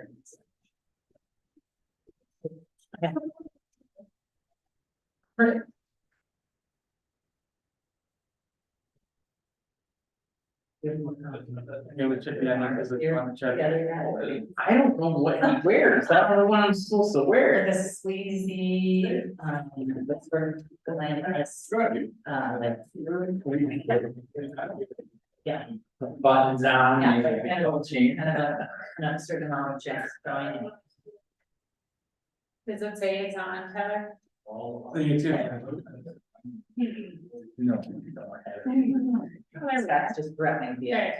I don't know what he wears. I don't know what I'm supposed to wear. The sleazy, that's for the land. Yeah. Buttons on, Yeah, maybe a gold chain. Kind of a certain amount of checks going in. Does it say it's on, Heather? You too. No. That's just Brett might be. Okay.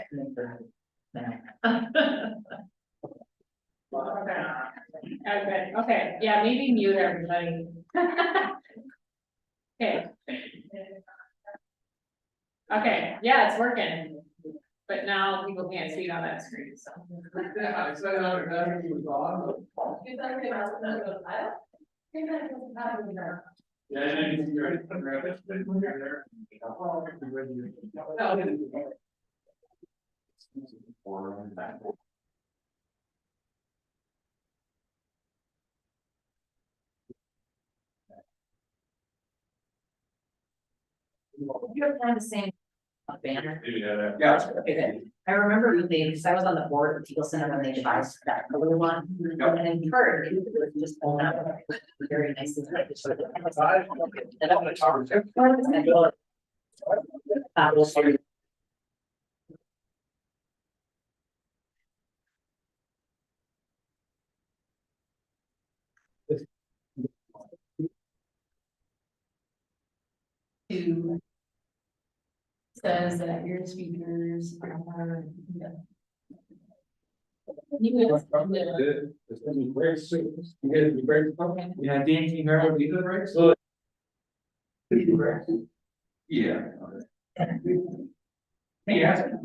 Okay, yeah, maybe mute everybody. Okay. Okay, yeah, it's working. But now people can't see it on that screen, so. You have kind of the same banner. Yeah. Okay, good. I remember when they, because I was on the board with Eagle Center when they devised that color one. And in part, it was just pulled out very nicely. Says that your speakers are. Yeah, Dean, can you grab a visa breaks? Yeah. Hey, ask him.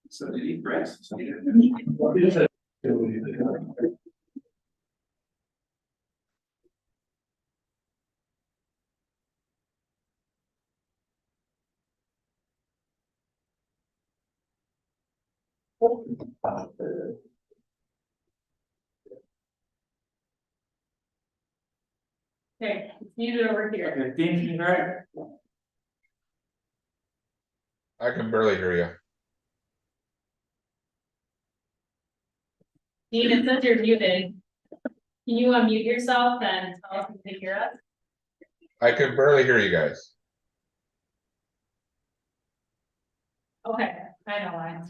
So did he breaks? Okay, it's muted over here. Okay, Dean, can you grab? I can barely hear you. Dean, it says you're muted. Can you unmute yourself and tell us if you can hear us? I can barely hear you guys. Okay, I know why.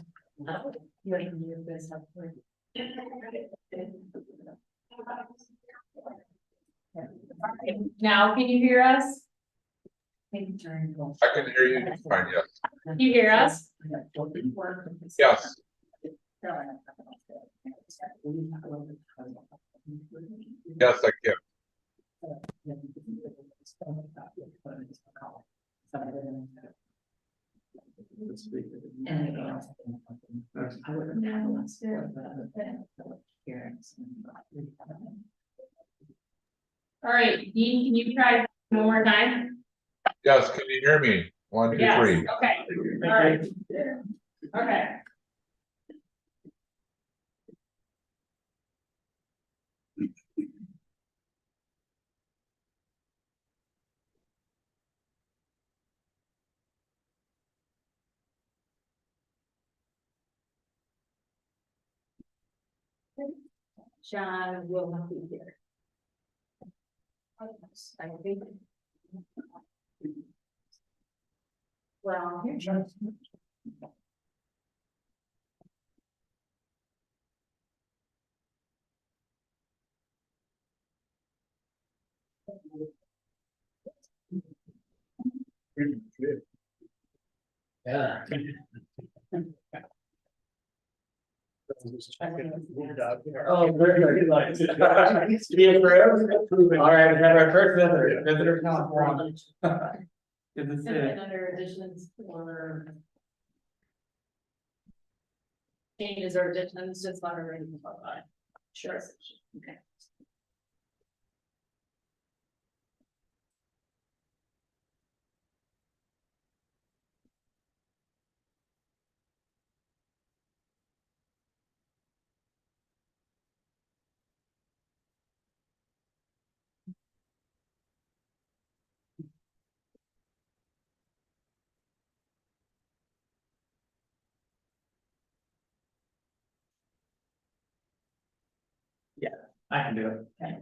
You already knew this stuff. Now, can you hear us? Maybe turn. I can hear you just fine, yes. Can you hear us? Yes. Yes, I can. Anything else? I wouldn't have one spare, but here. All right, Dean, can you try one more time? Yes, can you hear me? 1, 2, Yes, 3. okay, all right. Okay. John will not be here. I think. Well, here, John. Yeah. Oh, very good. Like, be forever. All right, we have our first visitor come. Good to see you. And under additions or. Changes or additions, just let her read them. Sure. Okay. I can do it. Okay.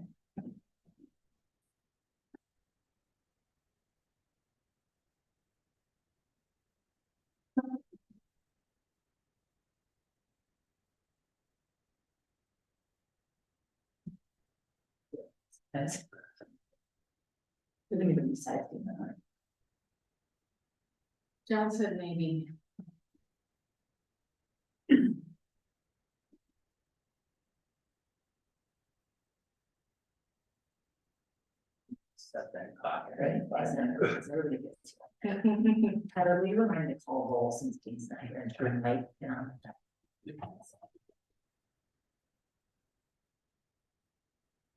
That's. We're gonna be deciding that. John said maybe. Set that clock. Right, everybody gets. Tyler, will you remind me to call roll since Dean's not here and turn light, you know?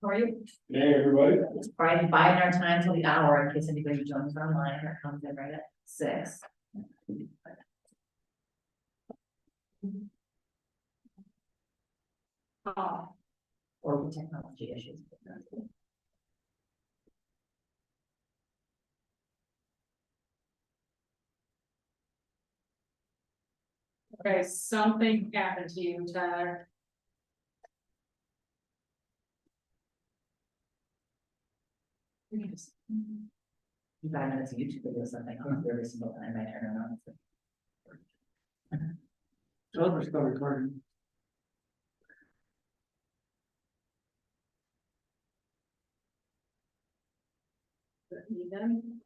How are you? Hey, everybody. It's probably biding our time till the hour in case anybody joins online or comes in right at 6. Oh, Or with technology issues. okay, something happened to you, Tyler. You 5 minutes of YouTube video something on every single time I turn it on. So we're still recording. Even.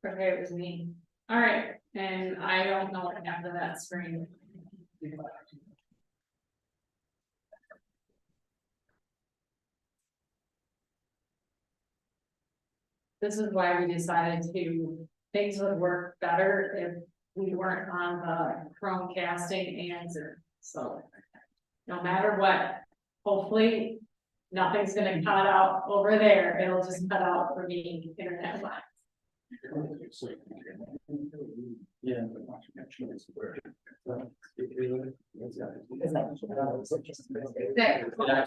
Okay, it was me. All right, and I don't know what happened to that screen. This is why we decided things would work better if we weren't on the Chromecasting answer, so. No matter what, hopefully, nothing's gonna cut out over there, it'll just cut out for me internet wise. Yeah.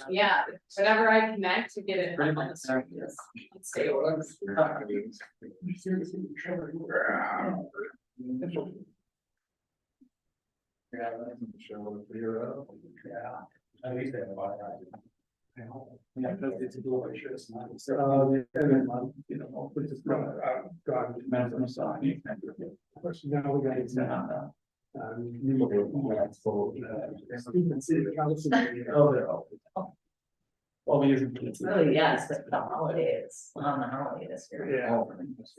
Yeah, whenever I connect to get it. on the screen, stay over. Yeah. At least they have a lot of. Yeah, because it's a delicious. You know, which is God, man, I'm sorry. Of course, now we got it's not. Stephen City Council. Oh, they're all. Well, we usually. Really, yes, but the holidays, on the holiday this year. Yeah.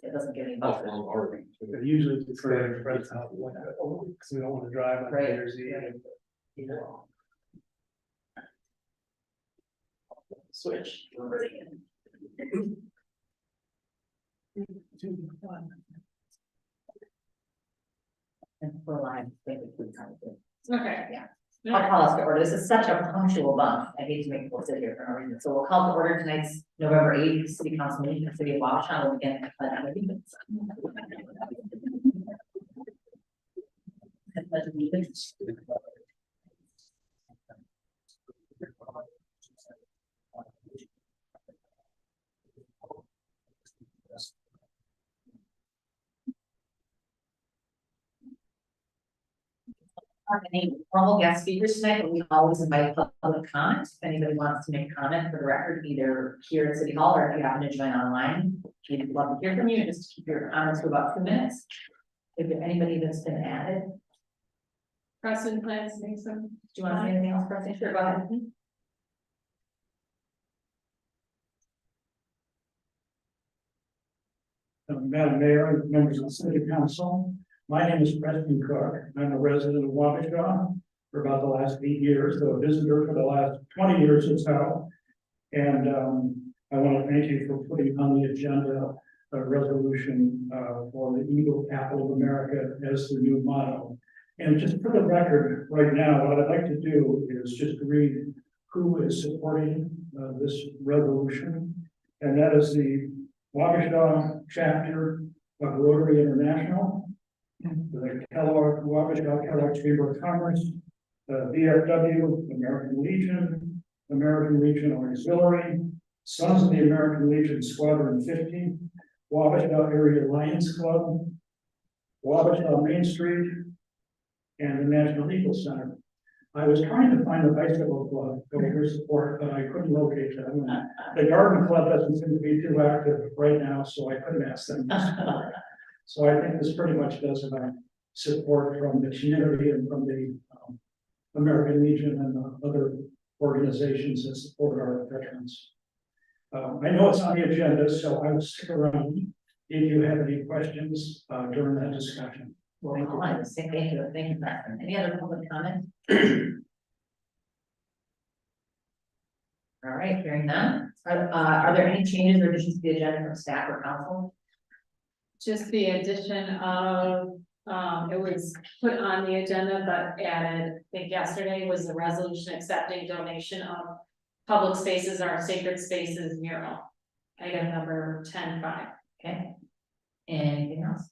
It doesn't get any better. Usually it's for friends out, like, because we don't want to drive on New Right. Year's Eve. You know. Switch. And for live, they would be kind of good. Okay. Yeah. I'll call us to order. This is such a punctual month. I hate to make people sit here for no reason. So we'll call to order tonight's November 8th city council meeting in the city of Wabasha. We'll begin. Any formal guest speakers tonight, but we always invite public comment. If anybody wants to make a comment for the record, either here at City Hall or if you happen to join online, we'd love to hear from you. Just keep your comments to about 2 minutes. If there's anybody that's been added, do Preston plans to make some. you want to say anything else, Preston? Sure, go ahead. Madam Mayor and members of the City Council, my name is Preston Cook. I'm a resident of Wabasha for about the last 8 years, though a visitor for the last 20 years or so. And I want to thank you for putting on the agenda a resolution for the Eagle Capital of America as the new motto. And just for the record, right now, what I'd like to do is just read who is supporting this resolution. And that is the Wabasha chapter of Rotary International, the Kellogg, Wabasha Kellogg Chamber of Commerce, VFW, American Legion Auxiliary, Sons of the American Legion Squadron 50, Wabasha Area Lions Club, Wabasha Main Street, and the National Eagle Center. I was trying to find the bicycle club for your support, but I couldn't locate them. The garden club doesn't seem to be too active right now, so I couldn't ask them to support. So I think this pretty much does about support from the community and from the American Legion and other organizations that support our veterans. I know it's on the agenda, so I will stick around if you have any questions during that discussion. Well, hold on, thank you, Preston. Any other public comment? All right, hearing none. Are there any changes or additions to the agenda from staff or council? Just the addition of, it was put on the agenda, but added, I think yesterday was the resolution accepting donation of public spaces, our sacred spaces mural. Item number 10.5. Okay. Anything else?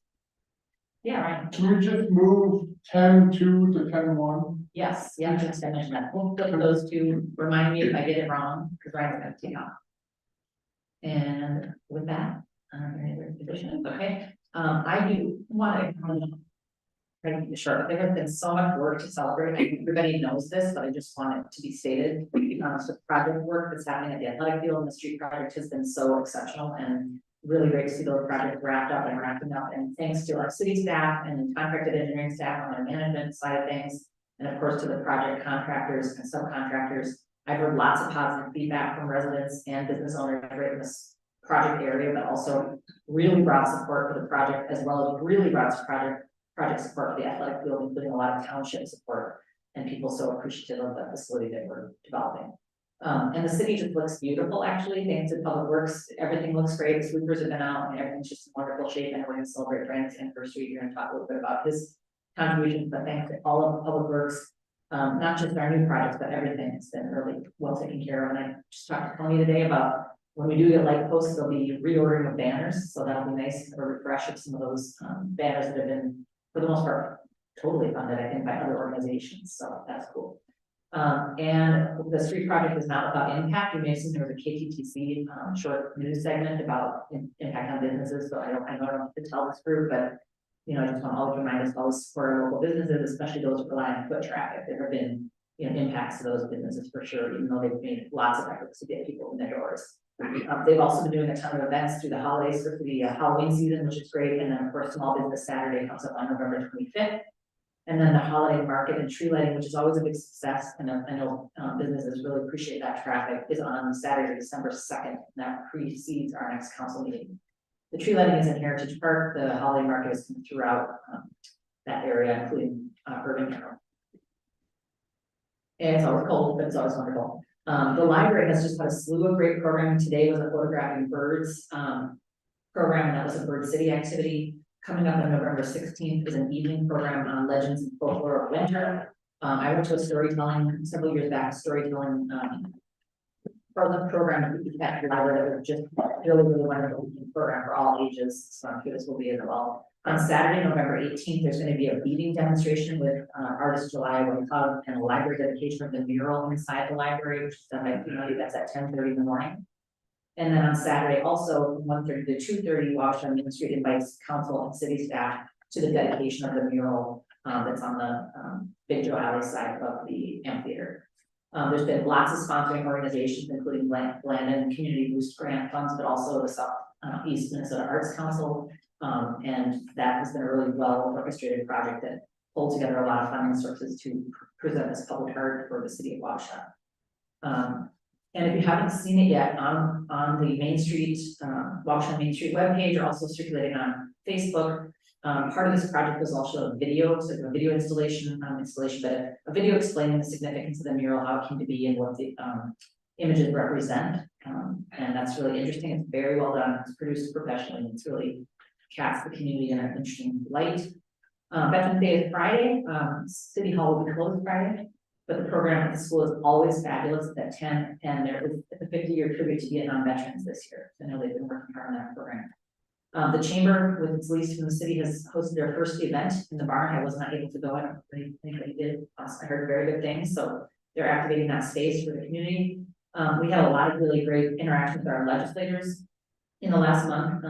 Yeah, right. Can we just move 10.2 to 10.1? Yes, yeah, just I mentioned that. We'll flip those two. Remind me if I get it wrong, because Ryan's gonna take off. And with that, any other additions? Okay, I do want to try to keep it short. There has been so much work to celebrate. I think everybody knows this, but I just want it to be stated. The project work that's happening at the athletic field and the street project has been so exceptional and really great to see those projects wrapped up and wrapping up. And thanks to our city staff and contracted engineering staff on their management side of things. And of course, to the project contractors and subcontractors. I've heard lots of positive feedback from residents and business owners right in this project area, but also really broad support for the project, as well as really broad project support for the athletic field, including a lot of township support and people so appreciative of the facility that we're developing. And the city just looks beautiful, actually, thanks to Public Works. Everything looks great. The sweepers have been out and everything's just in wonderful shape. And we're going to celebrate Brandon's anniversary. You're going to talk a little bit about his contributions, but thanks to all of Public Works, not just our new projects, but everything has been really well taken care of. And I just talked to Tony today about when we do get light posts, there'll be reordering of banners. So that'll be nice, a refresh of some of those banners that have been, for the most part, totally funded, I think, by other organizations. So that's cool. And the street project is not without impact. You may have seen there was a KTTC short news segment about impact on businesses. So I don't know if to tell this group, but you know, I just want to always remind us always support our local businesses, especially those that rely on foot traffic. There have been, you know, impacts to those businesses for sure, even though they've made lots of efforts to get people in their doors. They've also been doing a ton of events through the holidays for the Halloween season, which is great. And then of course, Small Business Saturday comes up on November 25th. And then the holiday market and tree lighting, which is always a big success, and I know businesses really appreciate that traffic, is on Saturday, December 2nd. And that precedes our next council meeting. The tree lighting is in Heritage Park. The holiday market is throughout that area, including Urban Carroll. And it's always cold, but it's always wonderful. The library has just had a slew of great programming. Today was a photographing birds program, and that was a Bird City activity. Coming up on November 16th is an evening program on legends and folklore of winter. I went to a storytelling several years back, storytelling program at the library that was just really wonderful program for all ages. So I'm sure this will be as well. On Saturday, November 18th, there's going to be a beading demonstration with Artist July Club and a library dedication of the mural inside the library, which is done by community. That's at 10:30 in the morning. And then on Saturday, also from 1:30 to 2:30, Washington Main Street invites council and city staff to the dedication of the mural that's on the Big Joe Alley side of the amphitheater. There's been lots of sponsoring organizations, including Blandon Community Boost Grant Funds, but also the Southeast Minnesota Arts Council. And that has been a really well orchestrated project that pulled together a lot of funding sources to present this public art for the city of Wabasha. And if you haven't seen it yet, on the Main Street, Wabasha Main Street webpage, or also circulating on Facebook, part of this project was also a video, so a video installation, but a video explaining the significance of the mural, how it came to be, and what the images represent. And that's really interesting. It's very well done. It's produced professionally. It's really casts the community in an interesting light. Veterans Day is Friday. City Hall will be closed Friday. But the program at the school is always fabulous. It's at 10, and there is a 50-year tribute to Vietnam veterans this year. I know they've been working hard on that program. The chamber, with its lease from the city, has hosted their first event in the barn. I was not able to go. I don't think anybody did. I heard very good things. So they're activating that space for the community. We had a lot of really great interactions with our legislators in the last month.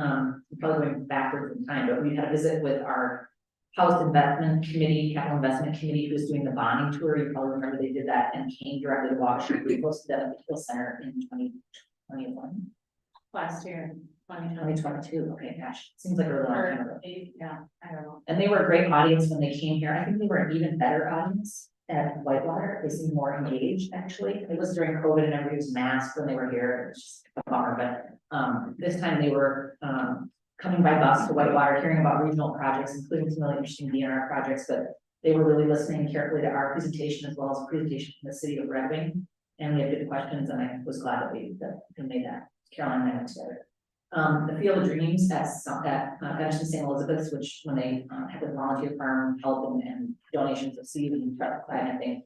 Probably going backwards in time, but we had a visit with our House Investment Committee, Capital Investment Committee, who's doing the bonding tour. You probably remember they did that and came directly to Wabasha. We hosted that at the Hill Center in 2021. Last year, 2022, okay, gosh, seems like a really long time ago. Yeah, I don't know. And they were a great audience when they came here. I think they were an even better audience at Whitewater. They seemed more engaged, actually. It was during COVID and everybody was masked when they were here. It was just a bummer, but this time they were coming by bus to Whitewater, hearing about regional projects, including some really interesting DNR projects, but they were really listening carefully to our presentation as well as a presentation from the city of Red Wing. And we had good questions, and I was glad that we made that. Caroline and I went together. The Field of Dreams at Edison St. Elizabeth's, which when they have the volunteer farm help and donations of seed and truck planting,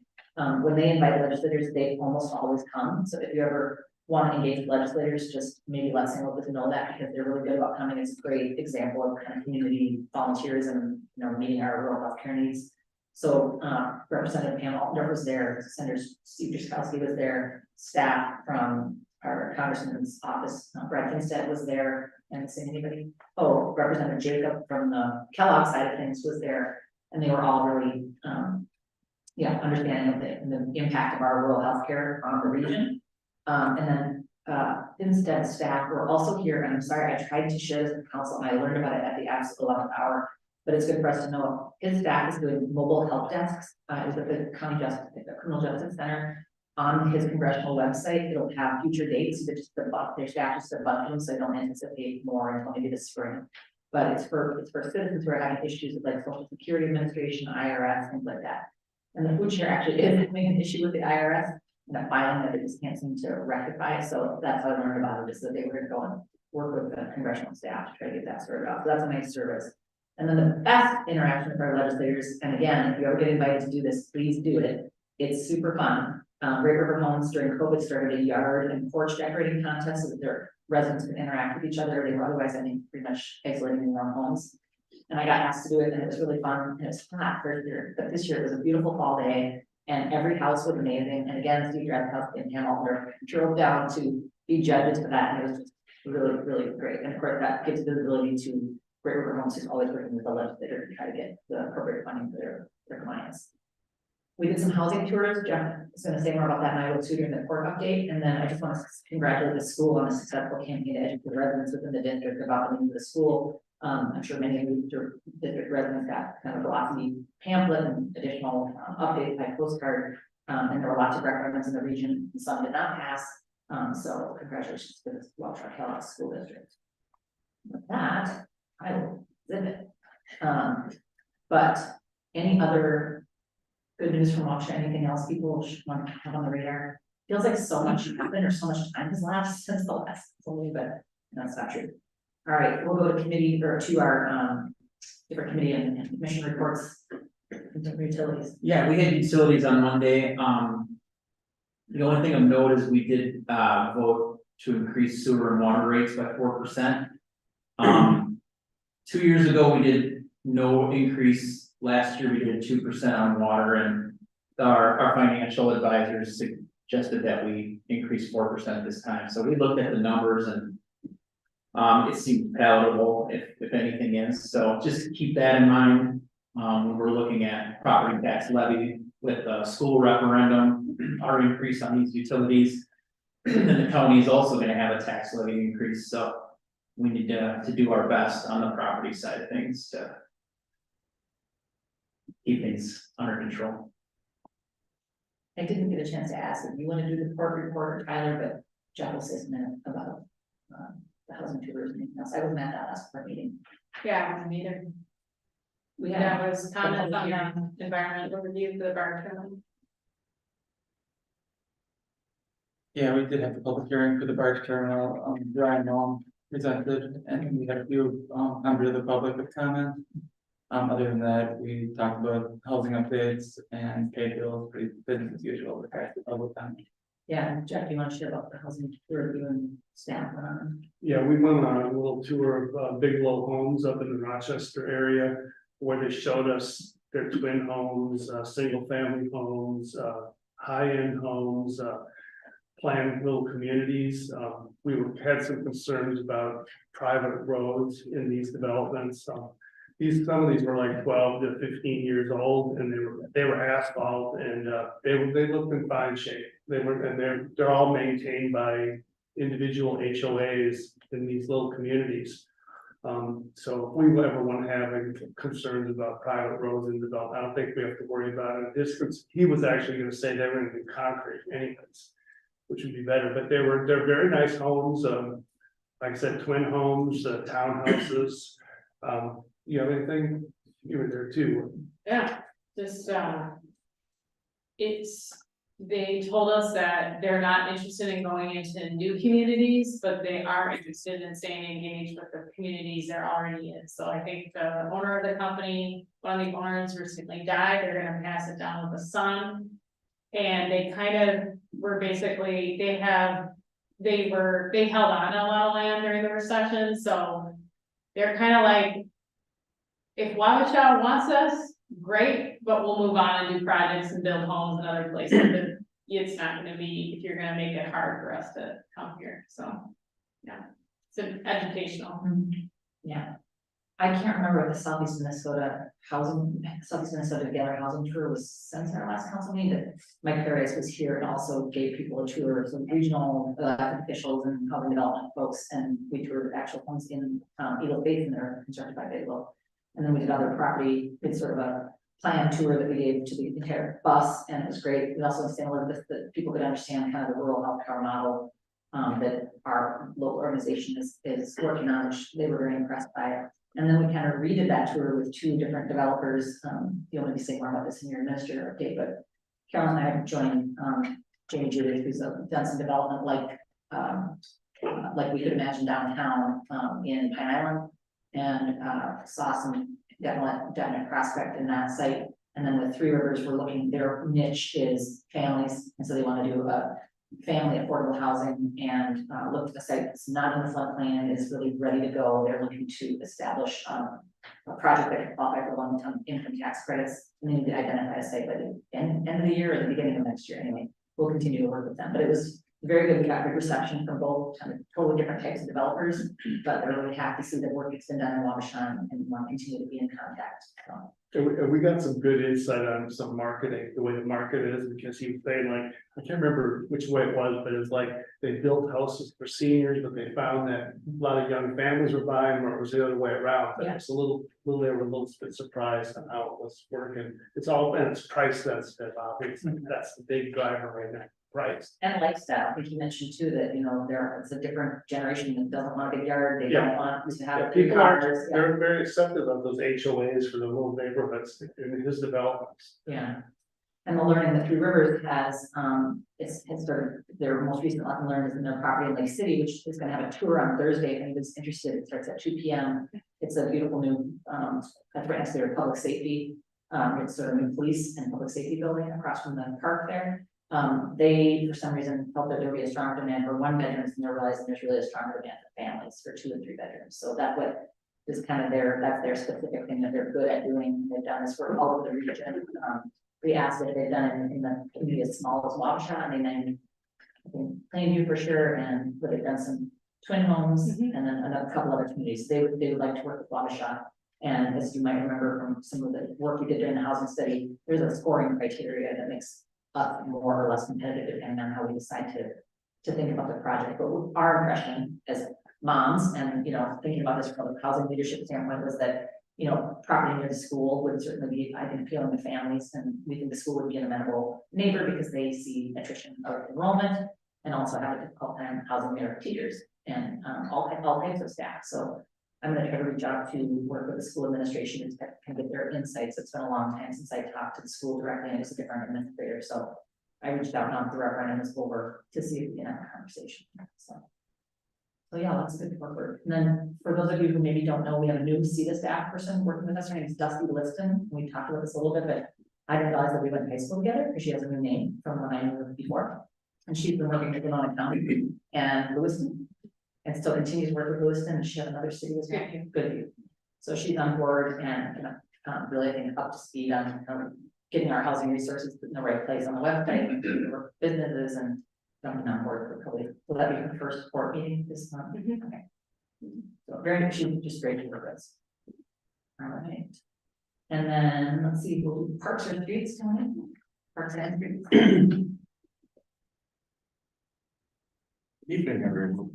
when they invite legislators, they almost always come. So if you ever want to engage with legislators, just maybe let St. Elizabeth know that, because they're really good about coming. It's a great example of kind of community volunteerism, meeting our rural healthcare needs. So Representative Pam Altendorf was there, Senator Steve Jaskowski was there, staff from our Congressman's office, Brad Finstead was there, and anybody, Representative Jacob from the Kellogg side of things was there, and they were all really, understanding of the impact of our rural healthcare on the region. And then Finstead staff were also here, and I'm sorry, I tried to share this with council, and I learned about it at the absolute 11th hour, but it's good for us to know. His staff is doing mobile help desks. It was at the Criminal Justice Center. On his congressional website, it'll have future dates, but just their staff just a bunch of them, so I don't anticipate more until maybe this spring. But it's for citizens who are having issues with like Social Security Administration, IRS, things like that. And the food share actually is having an issue with the IRS and a filing that they just can't seem to rectify. So that's how I learned about it, is that they were going to go and work with the congressional staff to try to get that sorted out. So that's a nice service. And then the best interaction with our legislators, and again, if you ever get invited to do this, please do it. It's super fun. Great River Homes during COVID started a yard and porch decorating contest so that their residents could interact with each other. They were otherwise, I think, pretty much isolated in their own homes. And I got asked to do it, and it was really fun. And it was hot first year, but this year it was a beautiful fall day, and every house was amazing. And again, Steve Jaskowski and Pam Altendorf drove down to be judges for that, and it was just really, really great. And of course, that gives visibility to Great River Homes, who's always working with the legislator to try to get the appropriate funding for their clients. We did some housing tours. Jeff is going to say more about that, and I will too during the court update. And then I just want to congratulate the school on a successful campaign to educate the residents within the district about the the school. I'm sure many of you district residents got kind of a glossy pamphlet and additional updates by postcard. And there were lots of referendums in the region, and some did not pass. So congratulations to the Wabasha Kellogg School District. With that, I will exhibit. But any other good news from Wabasha? Anything else people should want to have on the radar? Feels like so much happened or so much time has lapsed since the last, but that's not true. All right, we'll go to committee or to our different committee and commission reports. Utilities. Yeah, we had utilities on Monday. The only thing of note is we did vote to increase sewer and water rates by 4%. 2 years ago, we did no increase. Last year, we did 2% on water, and our financial advisors suggested that we increase 4% this time. So we looked at the numbers, and it seemed palatable, if anything is. So just keep that in mind when we're looking at property tax levy with the school referendum, our increase on these utilities. And the county is also going to have a tax levy increase. So we need to do our best on the property side of things to keep things under control. I didn't get a chance to ask if you want to do the court report or Tyler, but Jeff will say something about the housing tours and anything else. I wasn't at that last part meeting. Yeah, I mean, either. We had That was comments on the environmental review for the bar terminal. Yeah, we did have the public hearing for the barge terminal. Brian Long presented, and we had a few members of the public with comment. Other than that, we talked about housing updates and pay bills, pretty business as usual with the public comment. Yeah, Jeff, you want to share about the housing review and staff? Yeah, we went on a little tour of Bigelow Homes up in the Rochester area, where they showed us their twin homes, single family homes, high-end homes, planned little communities. We had some concerns about private roads in these developments. some of these were like 12 to 15 years old, and they were asphalt, and, they looked in fine shape. And they're all maintained by individual HOAs in these little communities. So if we ever want to have any concerns about private roads and development, I don't think we have to worry about it. He was actually gonna say they were gonna do concrete anyways, which would be better, but they're very nice homes, like I said, twin homes, townhouses. You have anything, you were there too? Yeah, just, they told us that they're not interested in going into new communities, but they are interested in staying engaged with the communities they're already in. So I think the owner of the company, one of the owners recently died, they're gonna pass it down with the son. And they kind of were basically, they held on to a lot of land during the recession, so they're kind of like, if Wabasha wants us, great, but we'll move on and do projects and build homes in other places, but it's not gonna be, if you're gonna make it hard for us to come here, so. Yeah, it's an educational. Yeah. I can't remember if the Southeast Minnesota Together Housing Tour was since our last council meeting, that Mike Paradise was here and also gave people a tour of some regional elected officials and housing development folks, and we toured actual homes in Eagle Basin that are constructed by Bigelow. And then we did other property, it's sort of a planned tour that we gave to the entire bus, and it was great. We also understand a little bit that people could understand kind of the rural healthcare model that our local organization is working on, which they were very impressed by it. And then we kind of redid that tour with two different developers. You want to be saying more about this in your administrator update, but Carolyn and I have joined Jamie Judith, who's done some development like we could imagine downtown in Pine Island, and saw some definite prospect in that site. And then with Three Rivers, we're looking, their niche is families, and so they want to do a family affordable housing, and looked at a site that's not in the floodplain, is really ready to go. They're looking to establish a project that can qualify for long-term income tax credits, and they need to identify a site by the end of the year or the beginning of next year anyway. We'll continue to work with them, but it was very good. We got good reception from both totally different types of developers, but they're really happy to see the work that's been done in Wabasha, and want to continue to be in contact. So. And we got some good insight on some marketing, the way the market is, because he was saying, like, I can't remember which way it was, but it was like they built houses for seniors, but they found that a lot of young families were buying, or it was the other way around. But it's a little, they were a little bit surprised on how it was working. It's all, and it's price sensitive, obviously. That's the big driver right now. Price. And lifestyle, I think you mentioned too, that, it's a different generation that doesn't want a big yard, they don't want to have three People are, cars. they're very accepting of those HOAs for the little neighborhoods in his developments. Yeah. And the learning that Three Rivers has, it's sort of their most recent lesson learned is in their property in Lake City, which is gonna have a tour on Thursday. If anybody's interested, it starts at 2 p.m. It's a beautiful new, that's right next to their public safety. It's sort of new police and public safety building across from the park there. They, for some reason, felt that there would be a strong demand for 1 bedrooms, and they're realizing there's really a strong demand for families for 2 and 3 bedrooms. So that's what is kind of that's their specific thing that they're good at doing. They've done this for all over the region. We asked if they've done it in the community as small as Wabasha, and they named Plainview for sure, and but they've done some twin homes and then another couple other communities. They would like to work with Wabasha. And as you might remember from some of the work we did during the housing study, there's a scoring criteria that makes more or less competitive depending on how we decide to think about the project. But our impression as moms and, thinking about this from a housing leadership standpoint was that, property near the school would certainly be, I think, appealing to families, and we think the school would be an amenable neighbor because they see attrition of enrollment and also have a difficult time housing their teachers and all types of staff. So I'm going to try to reach out to work with the school administration to kind of get their insights. It's been a long time since I talked to the school directly, and it was a different administrator. So I reached out on the referendum and school work to see if we can have a conversation. So yeah, that's a good work. And then for those of you who maybe don't know, we have a new CETA staff person working with us. Her name is Dusty Liston. We talked about this a little bit, but I didn't realize that we went to high school together because she has a new name from when I knew her before. And she's been working with Winona County and Lewiston, and still continues to work with Lewiston, and she has another city as well. Good view. So she's on board and really, I think, up to speed on getting our housing resources in the right place on the website and work with businesses and jumping on board for COVID. Will that be her first support meeting this month? Okay. So very, she's just great to work with. All right. And then, let's see, we'll do Parks and Streets, Tony? Parks and Streets. Evening, everyone.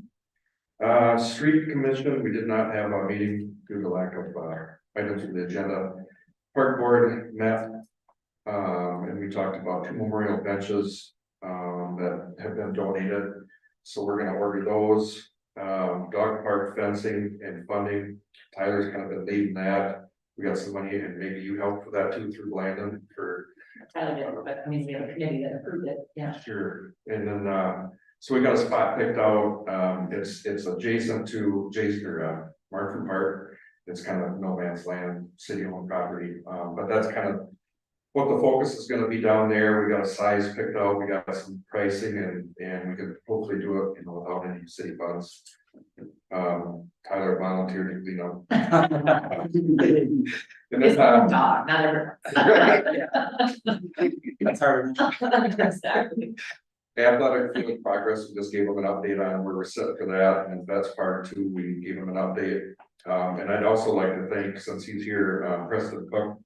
Street Commission, we did not have a meeting due to lack of, items on the agenda. Park Board met, and we talked about 2 memorial benches, that have been donated. So we're gonna order those, dog park fencing and funding. Tyler's kind of been leading that. We got some money and maybe you helped with that too through Landon for. Tyler did, but I mean, we have a committee that approved it, yeah. Sure, and then, so we got a spot picked out, it's adjacent to Martin Park. It's kind of no man's land, city owned property, but that's kind of what the focus is gonna be down there. We got a size picked out, we got some pricing and we could hopefully do it, without any city funds. Tyler volunteered to clean up. And It's then, our dog, not everyone. That's hard. Exactly. Athletic field progress, we just gave them an update on where we're set for that, and that's part 2, we gave them an update. And I'd also like to thank, since he's here, Preston Cook.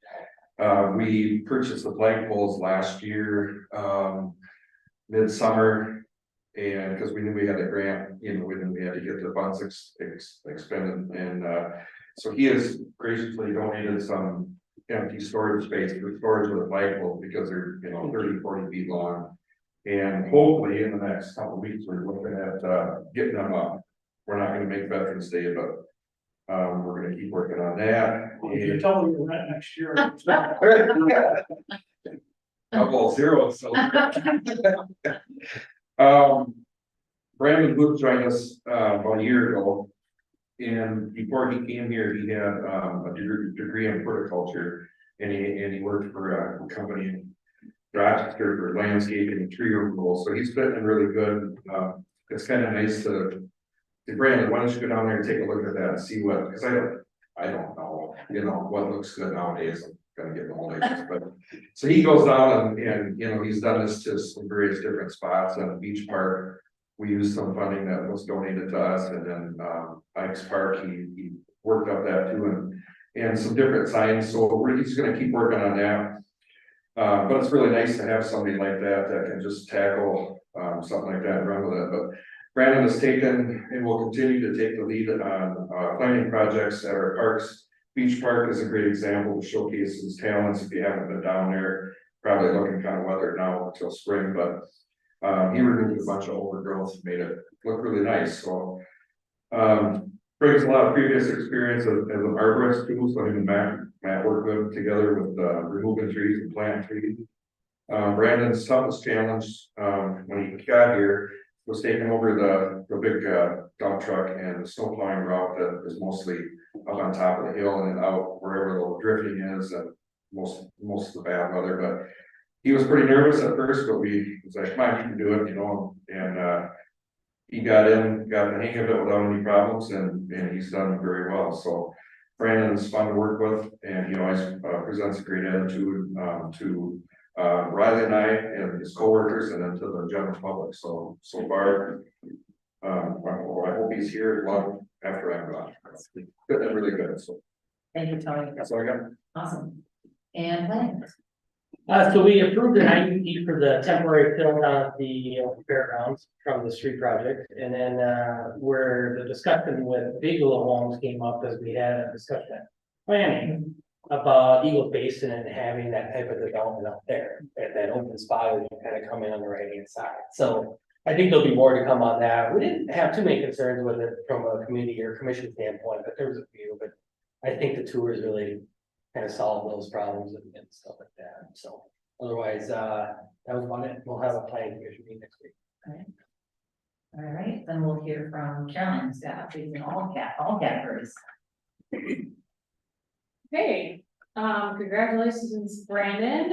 We purchased the flagpoles last year, midsummer. And because we knew we had a grant, we knew we had to get the funds expended, and so he has graciously donated some empty storage space for storage of the flagpoles because they're 30-40 feet long. And hopefully in the next couple of weeks, we're looking at getting them up. We're not gonna make Veterans Day, but we're gonna keep working on that. You're telling me that next year. Couple zeros, so. Brandon Luke joined us about a year ago. And before he came here, he had a degree in horticulture, and he worked for a company in Rochester for landscaping and tree removal. So he's fitting in really good. It's kind of nice to Brandon, why don't you go down there and take a look at that and see what, because I don't know, what looks good nowadays. I'm gonna get the whole ages, but so he goes down and he's done this to some various different spots on the beach park. We used some funding that was donated to us, and then Ike's Park, he worked up that too, and some different signs. So he's gonna keep working on that. But it's really nice to have somebody like that can just tackle something like that and run with it. But Brandon has taken and will continue to take the lead on planning projects at our parks. Beach Park is a great example to showcase his talents. If you haven't been down there, probably looking kind of weathered now until spring, but he removed a bunch of overgrowth and made it look really nice. So brings a lot of previous experience as an arborist too. So him and Matt work good together with removing trees and planting trees. Brandon's toughest challenge when he got here was taking over the big dump truck and the snow plowing route that is mostly up on top of the hill and then out wherever the drifting is and most of the bad weather. But he was pretty nervous at first, but we was like, come on, you can do it, and he got the hang of it without any problems, and he's done very well. So Brandon's fun to work with, and he always presents a great attitude to Riley and I and his coworkers, and then to the general public. So far, I hope he's here long after I'm gone. It's been really good. So Thank you, Tony. that's all I got. Awesome. And Lynn? So we approved an IUP for the temporary fill down at the fairgrounds from the street project. And then where the discussion with Bigelow Homes came up, as we had a discussion planning about Eagle Basin and having that type of development out there at that open spot where you kind of come in on the right hand side. So I think there'll be more to come on that. We didn't have too many concerns with it from a community or commission standpoint, but there was a few. But I think the tours really kind of solve those problems and stuff like that. So otherwise, that was about it. We'll have a planning commission meeting next week. All right, then we'll hear from Carolyn, staff, in all categories. Hey, congratulations, Brandon.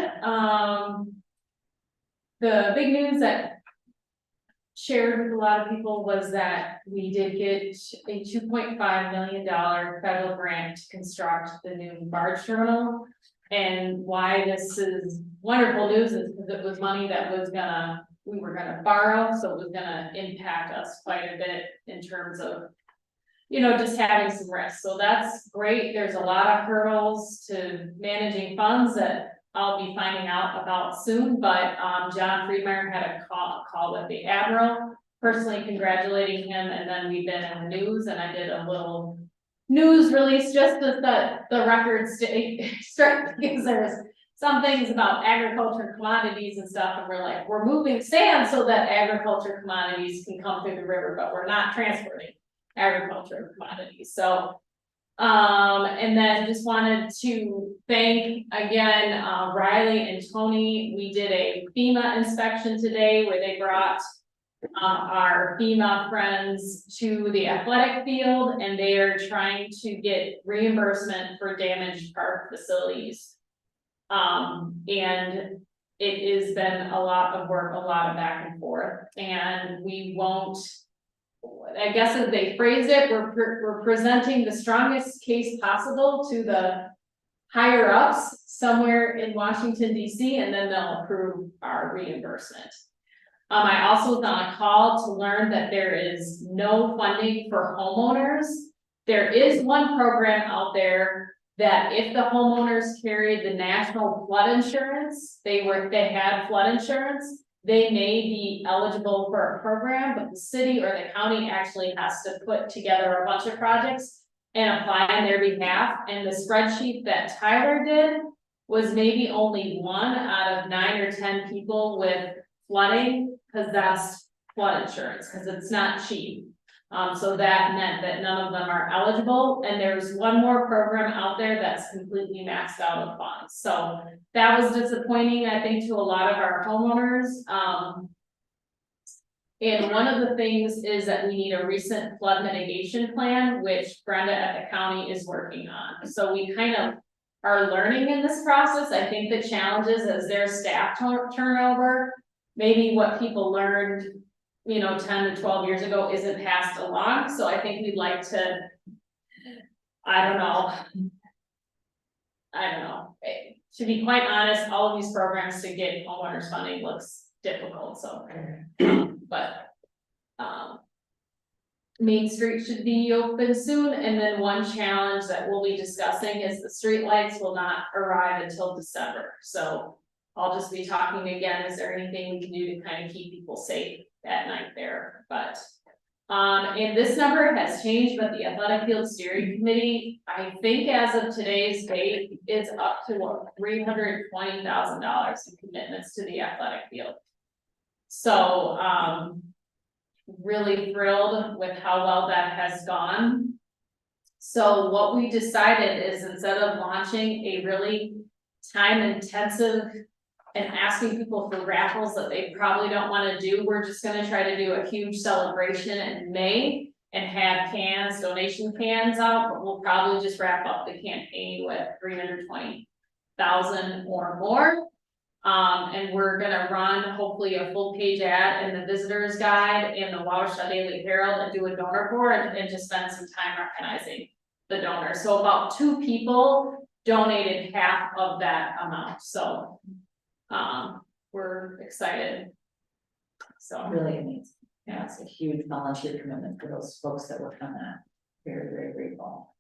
The big news that shared with a lot of people was that we did get a $2.5 million federal grant to construct the new barge terminal. And why this is wonderful news is because it was money that we were gonna borrow, so it was gonna impact us quite a bit in terms of just having some risk. So that's great. There's a lot of hurdles to managing funds that I'll be finding out about soon, but, John Friedmeier had a call with the Admiral, personally congratulating him, and then we've been in the news, and I did a little news release just so that the record stay straight, because there's some things about agriculture commodities and stuff, and we're moving sand so that agriculture commodities can come through the river, but we're not transporting agriculture commodities, so. And then just wanted to thank again, Riley and Tony. We did a FEMA inspection today where they brought our FEMA friends to the athletic field, and they are trying to get reimbursement for damaged park facilities. And it has been a lot of work, a lot of back and forth, and we won't, I guess as they phrased it, we're presenting the strongest case possible to the higher ups somewhere in Washington DC, and then they'll approve our reimbursement. I also was on a call to learn that there is no funding for homeowners. There is one program out there that if the homeowners carried the national flood insurance, they had flood insurance, they may be eligible for a program, but the city or the county actually has to put together a bunch of projects and apply on their behalf. And the spreadsheet that Tyler did was maybe only 1 out of 9 or 10 people with flooding, because that's flood insurance, because it's not cheap. So that meant that none of them are eligible, and there's one more program out there that's completely maxed out of funds. So that was disappointing, I think, to a lot of our homeowners. And one of the things is that we need a recent flood mitigation plan, which Brenda at the county is working on. So we kind of are learning in this process. I think the challenges is there's staff turnover, maybe what people learned 10 to 12 years ago isn't passed along, so I think we'd like to, I don't know. To be quite honest, all of these programs to get homeowners funding looks difficult, so. But, Main Street should be open soon, and then one challenge that we'll be discussing is the street lights will not arrive until December, so. I'll just be talking again, is there anything we can do to kind of keep people safe at night there, but. And this number has changed, but the athletic field steering committee, I think as of today's date, is up to $320,000 in commitments to the athletic field. So, really thrilled with how well that has gone. So what we decided is instead of launching a really time-intensive and asking people for raffles that they probably don't want to do, we're just going to try to do a huge celebration in May and have donation cans out, but we'll probably just wrap up the campaign with 320,000 or more. And we're gonna run hopefully a full page ad in the visitors guide and the Wabasha Daily Herald and do a donor board and just spend some time recognizing the donors. So about 2 people donated half of that amount, so we're excited. So Really amazing. Yeah, it's a huge volunteer commitment for those folks that work on that. Very, very grateful.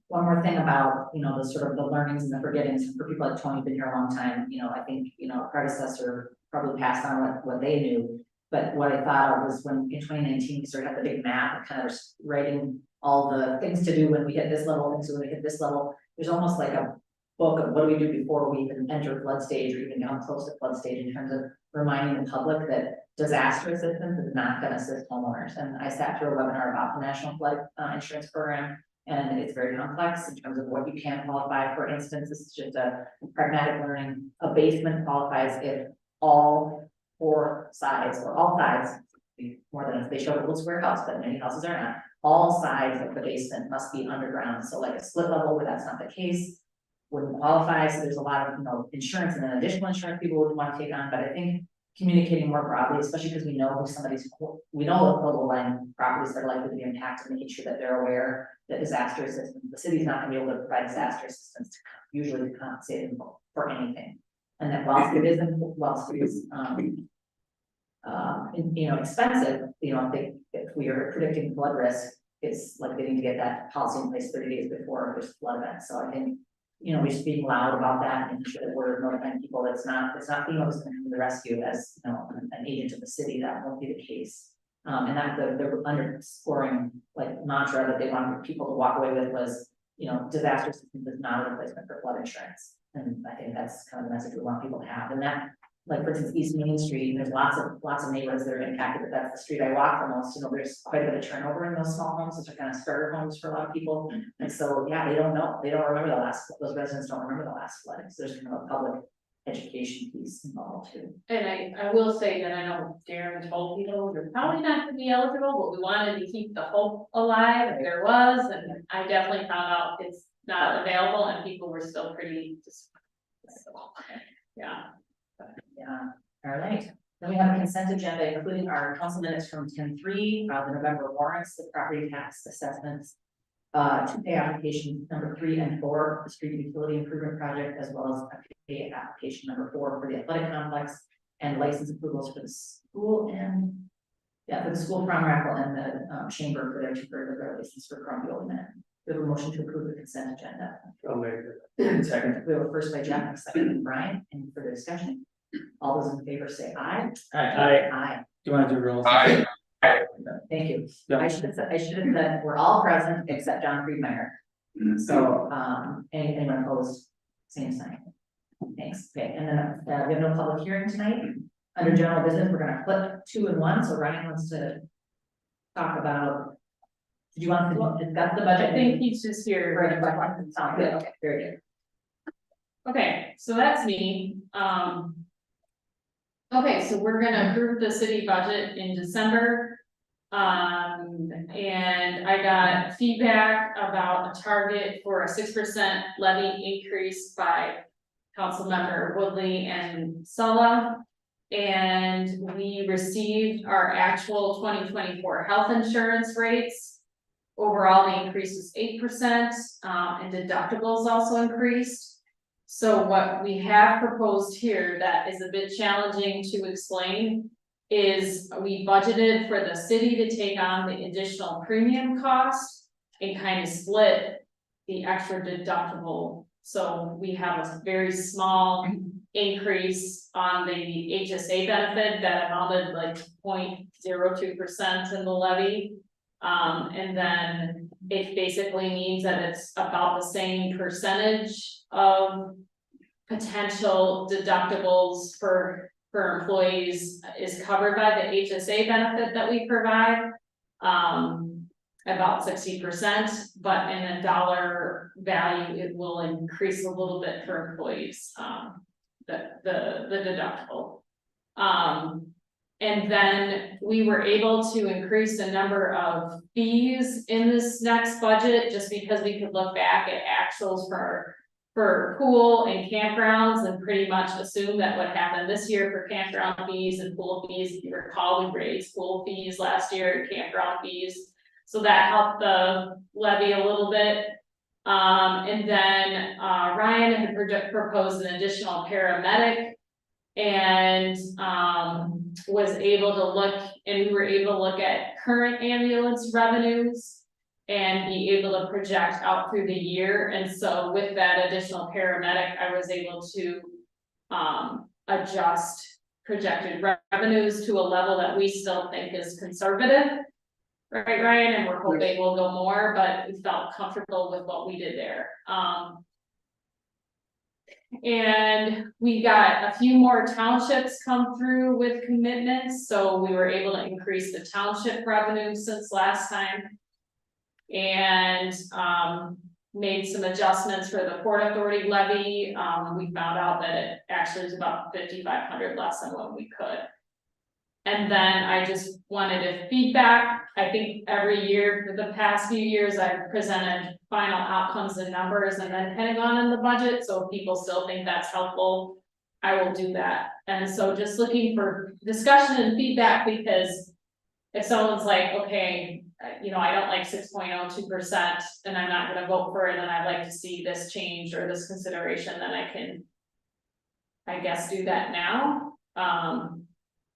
One more thing about, the sort of the learnings and the forgettings for people like Tony, been here a long time, I think, predecessor probably passed on what they knew. But what I thought of was when in 2019, we started to have the big map and kind of writing all the things to do when we hit this level, things when we hit this level. There's almost like a book of what do we do before we even enter flood stage or even come close to flood stage in terms of reminding the public that disaster assistance is not going to assist homeowners. And I sat through a webinar about the National Flood Insurance Program, and it's very complex in terms of what you can qualify. For instance, this is just a pragmatic learning. A basement qualifies if all 4 sides or all sides, more than if they show a little square house, but many houses are not, all sides of the basement must be underground. So like a split level where that's not the case wouldn't qualify. So there's a lot of insurance and then additional insurance people would want to take on. But I think communicating more broadly, especially because we know the total line properties that are likely to be impacted, making sure that they're aware that disaster assistance, the city's not going to be able to provide disaster assistance to usually compensate them for anything. And that whilst it is expensive, if we are predicting flood risk, it's like they need to get that policy in place 30 days before there's a flood event, so I think. You know, we should be loud about that and ensure that we're notifying people, it's not FEMA who's going to the rescue as, you know, an agent of the city, that won't be the case. And that they're underscoring like mantra that they want people to walk away with was, you know, disaster assistance is not a replacement for flood insurance. And I think that's kind of the message we want people to have, and that, like, for instance, East Main Street, there's lots of neighborhoods that are impacted, but that's the street I walk the most, you know, there's quite a bit of turnover in those small homes, which are kind of starter homes for a lot of people. And so, yeah, they don't know, they don't remember those residents don't remember the last flooding, so there's kind of a public education piece involved too. And I will say that I know Darren told people you're probably not gonna be eligible, but we wanted to keep the hope alive if there was, and I definitely found out it's not available and people were still pretty just. Yeah. Yeah, all right. Then we have a consent agenda, including our council minutes from 10-3, the November warrants, the property tax assessments. To pay application number 3 and 4, the street utility improvement project, as well as a pay application number 4 for the athletic complex. And license approvals for the school and, yeah, for the school prom raffle and the chamber for their temporary license for Crumbly Man. We have a motion to approve the consent agenda. I'll make it. Second. We have a first by Jeff, and a second by Brian. Any further discussion? All those in favor say aye. Aye. Aye. Do you want to do rules? Aye. Thank you. Yeah. I should have said, we're all present except John Friedmeier. So, anyone opposed, same sign. Thanks. Okay, and then, we have no public hearing tonight. Under general business, we're gonna flip 2 and 1, so Ryan wants to talk about. Did you want to discuss the budget? I think he's just here. Right, sounds good, okay, very good. Okay, so that's me, okay, so we're gonna approve the city budget in December. And I got feedback about a target for a 6% levy increase by Councilmember Woodley and Sulla. And we received our actual 2024 health insurance rates. Overall, the increase was 8%, and deductibles also increased. So what we have proposed here that is a bit challenging to explain is we budgeted for the city to take on the additional premium cost and kind of split the extra deductible. So we have a very small increase on the HSA benefit that amounted like 0.02% in the levy. And then it basically means that it's about the same percentage of potential deductibles for employees is covered by the HSA benefit that we provide. About 60%, but in a dollar value, it will increase a little bit for employees, the deductible. And then we were able to increase the number of fees in this next budget, just because we could look back at actuals for pool and campgrounds and pretty much assume that what happened this year for campground fees and pool fees. If you recall, we raised pool fees last year and campground fees. So that helped the levy a little bit. And then Ryan had proposed an additional paramedic and was able to look, and we were able to look at current ambulance revenues and be able to project out through the year. And so with that additional paramedic, I was able to adjust projected revenues to a level that we still think is conservative. Right, Ryan, and we're hoping we'll go more, but we felt comfortable with what we did there. And we got a few more townships come through with commitments, so we were able to increase the township revenue since last time. And made some adjustments for the Port Authority levy. We found out that it actually is about 5,500 less than what we could. And then I just wanted a feedback. I think every year for the past few years, I've presented final outcomes and numbers and then heading on in the budget. So if people still think that's helpful, I will do that. And so just looking for discussion and feedback, because if someone's like, okay, you know, I don't like 6.02% and I'm not gonna vote for it, and I'd like to see this change or this consideration, then I can, I guess, do that now.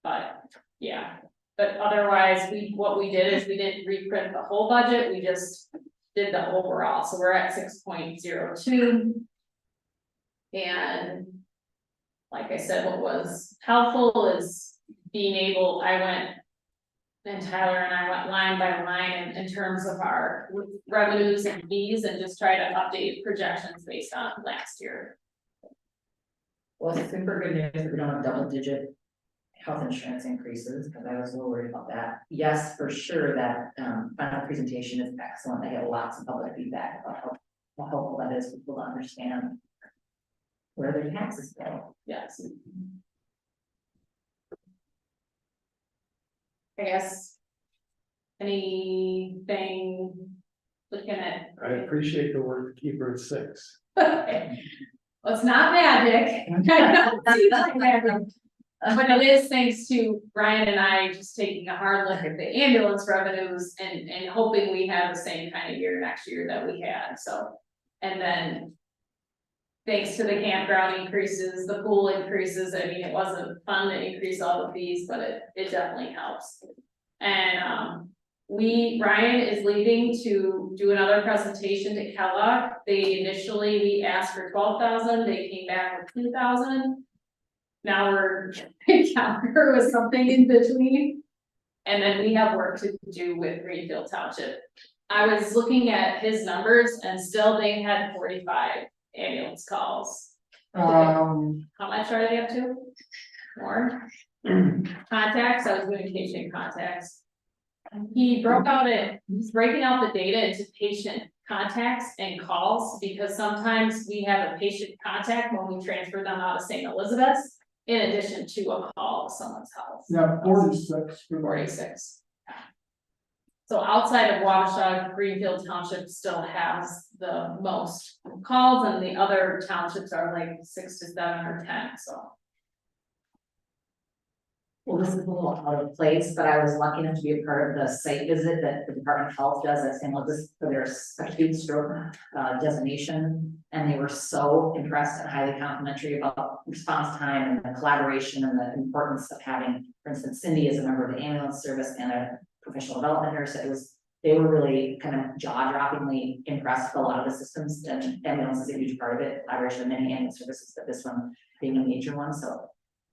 But yeah, But otherwise, what we did is we didn't reprint the whole budget, we just did the overall, so we're at 6.02. And like I said, what was helpful is being able, I went, and Tyler and I went line by line in terms of our revenues and fees and just try to update projections based on last year. Well, it's super good news that we don't have double-digit health insurance increases, because I was a little worried about that. Yes, for sure, that final presentation is excellent. I get lots of public feedback about how helpful that is for people to understand where their taxes go. Yes. I guess. Anything looking at. I appreciate the work to keep her at 6. Okay. Well, it's not magic. Seems like magic. But it is thanks to Brian and I just taking a hard look at the ambulance revenues and hoping we have the same kind of year next year that we had, so. And then. Thanks to the campground increases, the pool increases, I mean, it wasn't fun to increase all the fees, but it definitely helps. And Ryan is leaving to do another presentation to Kellogg. We asked for 12,000, they came back with 2,000. Now we're counter with something in between. And then we have work to do with Greenfield Township. I was looking at his numbers and still they had 45 ambulance calls. How much are they up to? More? Contacts, I was doing patient contacts. He's breaking out the data into patient contacts and calls, because sometimes we have a patient contact when we transfer them out of St. Elizabeth's, in addition to a call to someone's house. Yeah, 46. 46. So outside of Wabasha, Greenfield Township still has the most calls, and the other townships are like 6 to 7 or 10, so. Well, this is a little out of place, but I was lucky enough to be a part of the site visit that the Department of Health does at St. Louis for their acute stroke designation. And they were so impressed and highly complimentary about response time and the collaboration and the importance of having, for instance, Cindy is a member of the ambulance service and a professional development nurse. They were really kind of jaw-droppingly impressed with a lot of the systems, and ambulance is a huge part of it, collaboration with many ambulance services, but this one being a major one, so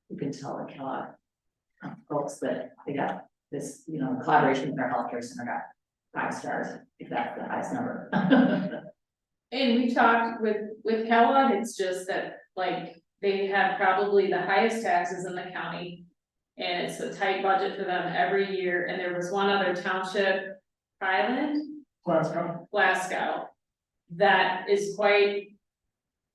you can tell the Kellogg folks that they got this, collaboration with their healthcare center got 5 stars, if that's the highest number. And we talked with Kellogg, it's just that, like, they have probably the highest taxes in the county. And it's a tight budget for them every year, and there was one other township, Highland? Glasgow. That is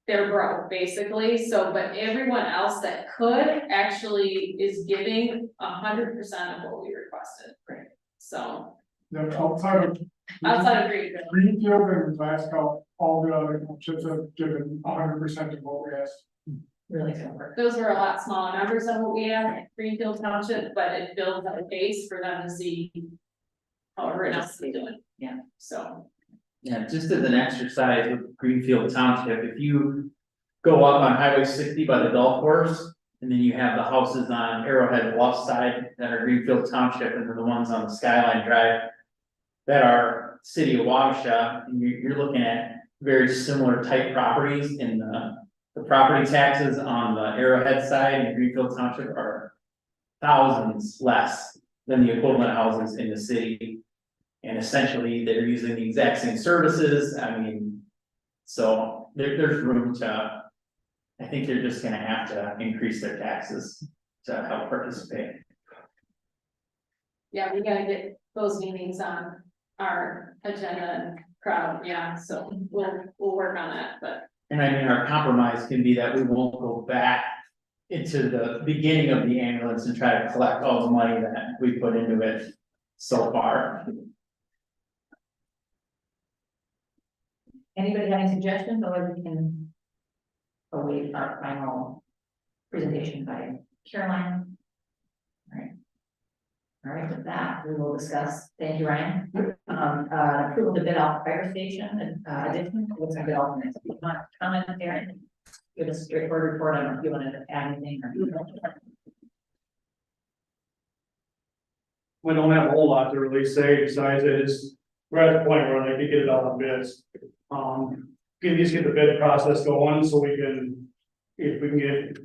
they're broke, basically, so, but everyone else that could actually is giving 100% of what we requested. Great. So. Outside Outside of Greenfield and Glasgow, all the other townships have given 100% of what we asked. Really good work. Those were a lot smaller numbers than what we have at Greenfield Township, but it builds a base for them to see how everyone else is doing. Yeah. So. Yeah, just as an exercise with Greenfield Township, if you go up on Highway 60 by the golf course, and then you have the houses on Arrowhead Bluff side that are Greenfield Township, and then the ones on the Skyline Drive that are City of Wabasha, and you're looking at very similar type properties in the property taxes on the Arrowhead side and Greenfield Township are thousands less than the equivalent houses in the city. And essentially, they're using the exact same services, I mean, so there's room to, I think they're just gonna have to increase their taxes to help participate. Yeah, we gotta get those meetings on our agenda and crowd, yeah, so we'll work on that, but. And I mean, our compromise can be that we won't go back into the beginning of the ambulance and try to collect all the money that we put into it so far. Anybody have any suggestions, or we can await our final presentation by Caroline? All right, with that, we will discuss, thank you, Ryan. Approval to bid out fire station, addition, what's a good alternate? Do you want to comment there? Give us a straightforward report, I don't know if you want to add anything or. we don't have a whole lot to really say besides it's, we're at the point where they can get it all on bids. Can just get the bid process going so we can, if we can get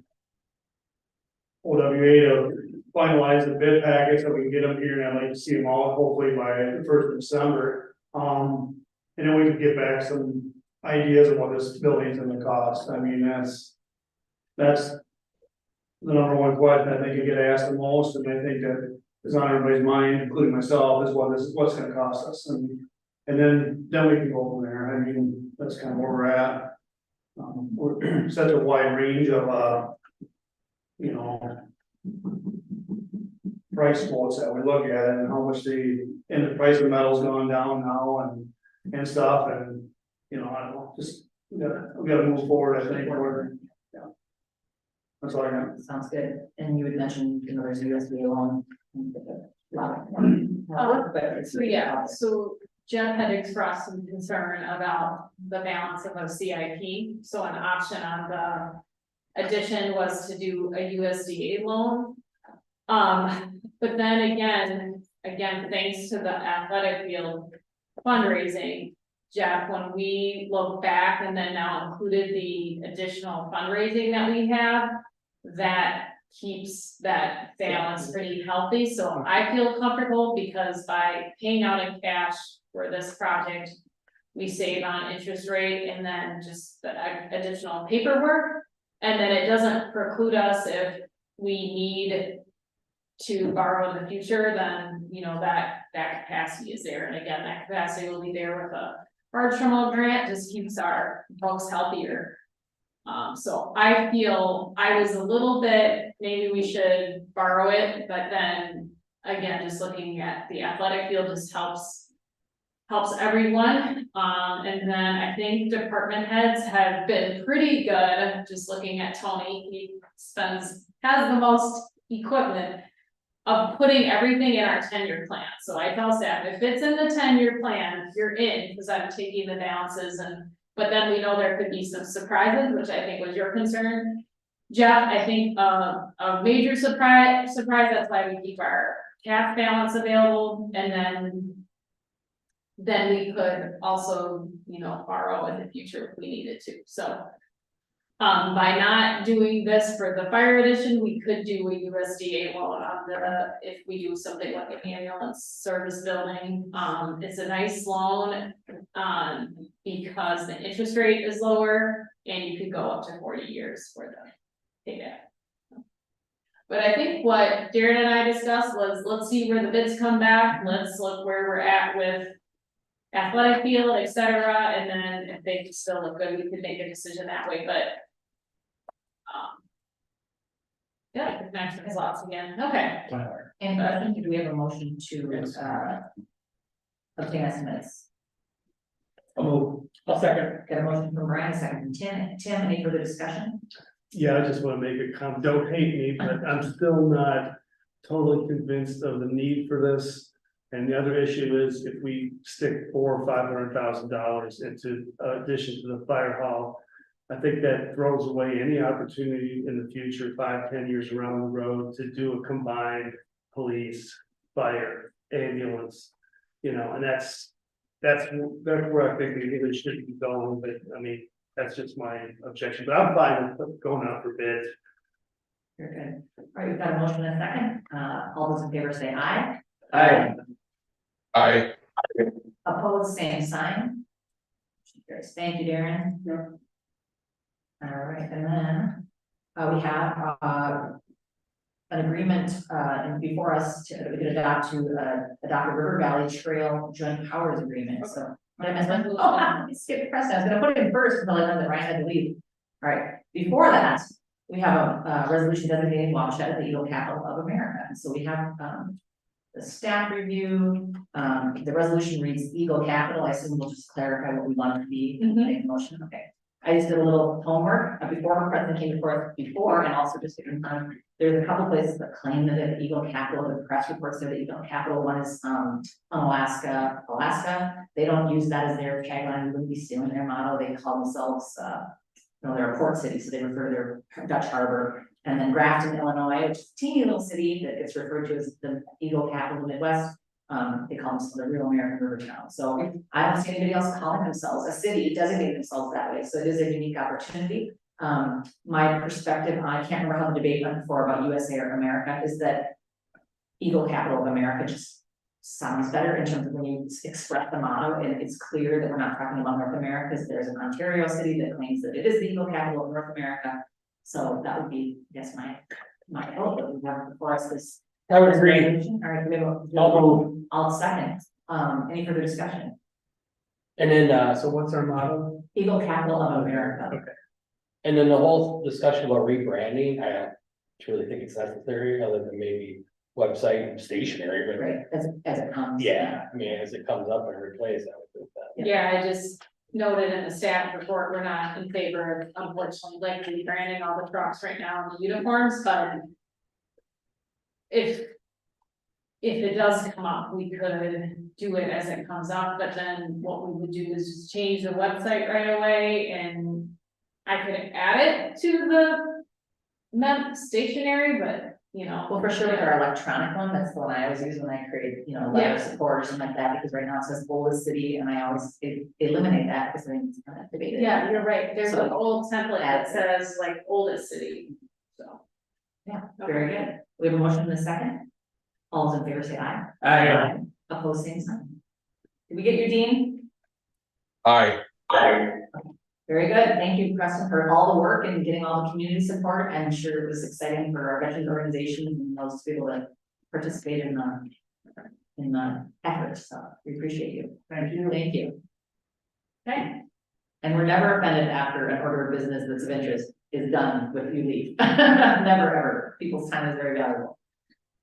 OWA to finalize the bid package, so we can get them here, and I'd like to see them all hopefully by the 1st of December. And then we can get back some ideas of what this building's gonna cost. I mean, that's the number one question I think you get asked the most, and I think that is on everybody's mind, including myself, is what's gonna cost us, and then we can go from there. I mean, that's kind of where we're at. We're such a wide range of, you know, price quotes that we look at, and how much the price of metal's gone down now and stuff, and, you know, I don't know, just, we gotta move forward, I think, yeah. That's all I got. Sounds good. And you had mentioned, you know, there's a USB loan. So yeah, so Jeff had expressed some concern about the balance of a CIP, so an option on the addition was to do a USDA loan. But then again, thanks to the athletic field fundraising, Jeff, when we look back and then now included the additional fundraising that we have, that keeps that balance pretty healthy, so I feel comfortable because by paying out in cash for this project, we save on interest rate and then just the additional paperwork. And then it doesn't preclude us if we need to borrow in the future, then, you know, that capacity is there. And again, that capacity will be there with a large terminal grant, just keeps our folks healthier. So I feel I was a little bit, maybe we should borrow it, but then again, just looking at the athletic field just helps everyone. And then I think department heads have been pretty good, just looking at Tony, he has the most equipment of putting everything in our 10-year plan. So I tell staff, if it's in the 10-year plan, you're in, because I'm taking the balances but then we know there could be some surprises, which I think was your concern. Jeff, I think a major surprise, that's why we keep our cash balance available, and then we could also, you know, borrow in the future if we needed to, so. By not doing this for the fire edition, we could do a USDA loan on if we do something like an ambulance service building. It's a nice loan, because the interest rate is lower and you could go up to 40 years for the payback. But I think what Darren and I discussed was, let's see where the bids come back, let's look where we're at with athletic field, etc. And then if they still look good, we could make a decision that way, but yeah, the connection is lots again, okay. And I think, do we have a motion to obtain estimates? I'll second. Got a motion from Brian, a second from Tim. Tim, any further discussion? Yeah, I just wanna make a comment, don't hate me, but I'm still not totally convinced of the need for this. And the other issue is if we stick $400,000 or $500,000 into addition to the fire hall, I think that throws away any opportunity in the future, 5-10 years around the road, to do a combined police, fire, ambulance. You know, and that's where I think we really should be going, but I mean, that's just my objection, but I'm fine with going out for bids. Very good. All right, we've got a motion and a second. All those in favor say aye. Aye. I, Opposed, same sign. Thank you, Darren. Yeah. All right, and then we have an agreement before us we could adopt a River Valley Trail Joint Powers Agreement. So what I missed one? Oh, I skipped press. I was gonna put it in first until I know that Ryan had to leave. All right, before that, we have a resolution designating Wabasha as the Eagle Capital of America. And so we have the staff review. The resolution reads Eagle Capital. I assume we'll just clarify what we want it to be and make a motion. Okay. I just did a little homework before the president came before and also just to confirm, there's a couple places that claim that the Eagle Capital, the press reports say the Eagle Capital. One is Alaska. They don't use that as their tagline. We wouldn't be stealing their motto. They call themselves, they're a port city, so they refer to their Dutch harbor And then Grafton, Illinois, which is a teeny little city that gets referred to as the Eagle capital of the Midwest. They call themselves the real American river town. So I don't see anybody else calling themselves a city, designating themselves that way. So it is a unique opportunity. My perspective, I can't remember how the debate went before about USA or America, is that Eagle capital of America just sounds better in terms of when you express the motto, and it's clear that we're not talking about North America, because there's an Ontario city that claims that it is the Eagle capital of North America. So that would be, I guess, my hope that we have before us this. I would agree. All right, we have I'll second. Any further discussion? And then, so what's our motto? Eagle capital of America. Okay. And then the whole discussion about rebranding, I don't truly think it's necessary, other than maybe website and stationery, but. Right, as it comes. Yeah, I mean, as it comes up and replaced, I would think that. Yeah, I just noted in the staff report, we're not in favor of, unfortunately, like rebranding all the trucks right now in the uniforms, but if it does come up, we could do it as it comes up, but then what we would do is just change the website right away, and I could add it to the stationery, but, you know. Well, for sure, with our electronic one, that's the one I always use when I create, letter of support or something like that, because right now it says oldest city, and I always eliminate that because I think it's kind of debated. Yeah, you're right, there's an So- old template that says like oldest city, so. Yeah, very good. We have a motion in a second. All those in favor say aye. Aye. Opposed, same sign. Did we get your Dean? Aye. Very good. Thank you, Preston, for all the work and getting all the community support. I'm sure it was exciting for our veterans organization and those people that participate in the effort. So we appreciate you. Thank you. Thank you. Okay. And we're never offended after an order of business that's of interest is done with you leave. Never, ever. People's time is very valuable.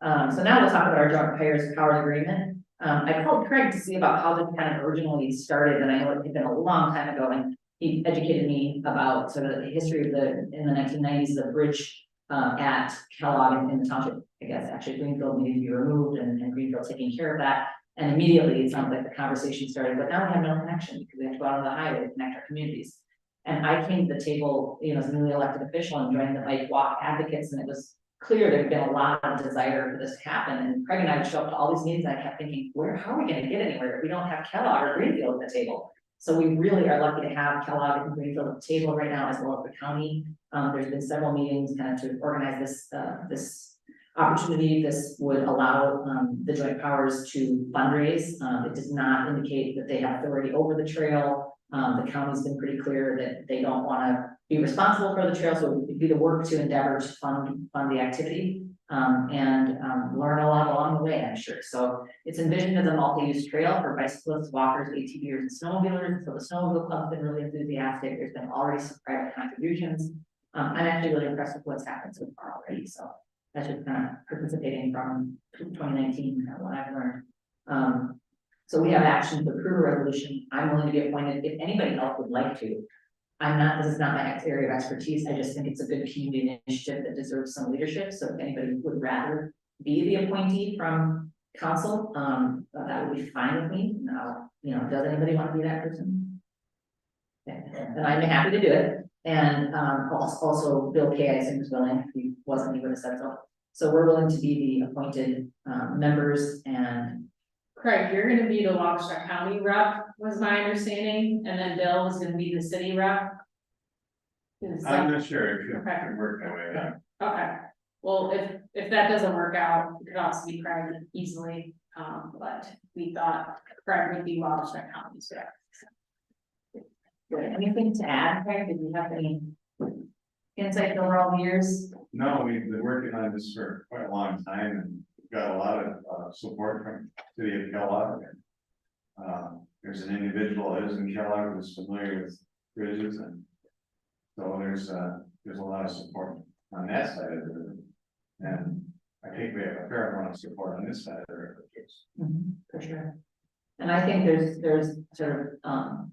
So now we'll talk about our joint powers agreement. I called Craig to see about how this kind of originally started, and I know it had been a long time ago, and he educated me about sort of the history of in the 1990s, the bridge at Kellogg in the township. I guess actually Greenfield needed to be removed, and Greenfield taking care of that. And immediately it sounds like the conversation started, but now we have no connection because we have to go out on the highway to connect our communities. And I came to the table, as a newly elected official and joined the Bike Walk advocates, and it was clear there had been a lot of desire for this to happen. And Craig and I would show up to all these meetings, and I kept thinking, how are we going to get anywhere if we don't have Kellogg or Greenfield at the table? So we really are lucky to have Kellogg and Greenfield at the table right now, as well as the county. There's been several meetings kind of to organize this opportunity. This would allow the joint powers to fundraise. It does not indicate that they have authority over the trail. The county's been pretty clear that they don't want to be responsible for the trail, so it would be the work to endeavor to fund the activity and learn a lot along the way, I'm sure. So it's envisioned as a multi-use trail for bicyclists, walkers, ATVers, and snowmobilers. So the snowmobile club's been really enthusiastic. There's been already some private contributions. I'm actually really impressed with what's happened so far already. So that's just kind of participating from 2019, kind of what I've learned. So we have action to approve a resolution. I'm willing to be appointed if anybody else would like to. This is not my area of expertise. I just think it's a good community initiative that deserves some leadership. So if anybody would rather be the appointee from council, that would be fine with me. Now, does anybody want to be that person? Okay. Then I'd be happy to do it. And also Bill Kay, I assume, is willing. If he wasn't, he would have said so. So we're willing to be the appointed members. And Craig, you're gonna be the Wabasha County rep, was my understanding, and then Bill was gonna be the city rep. I'm not sure if it Okay. can work that way. Okay, well, if that doesn't work out, it could also be Craig easily, but we thought Craig would be Wabasha County's rep. anything to add, Craig? Did you have any insight over all the years? No, we've been working on this for quite a long time and we've got a lot of support from the city of Kellogg. There's an individual that is in Kellogg who's familiar with bridges, and so there's a lot of support on that side of it. And I think we have a fair amount of support on this side of the river. For sure. And I think there's sort of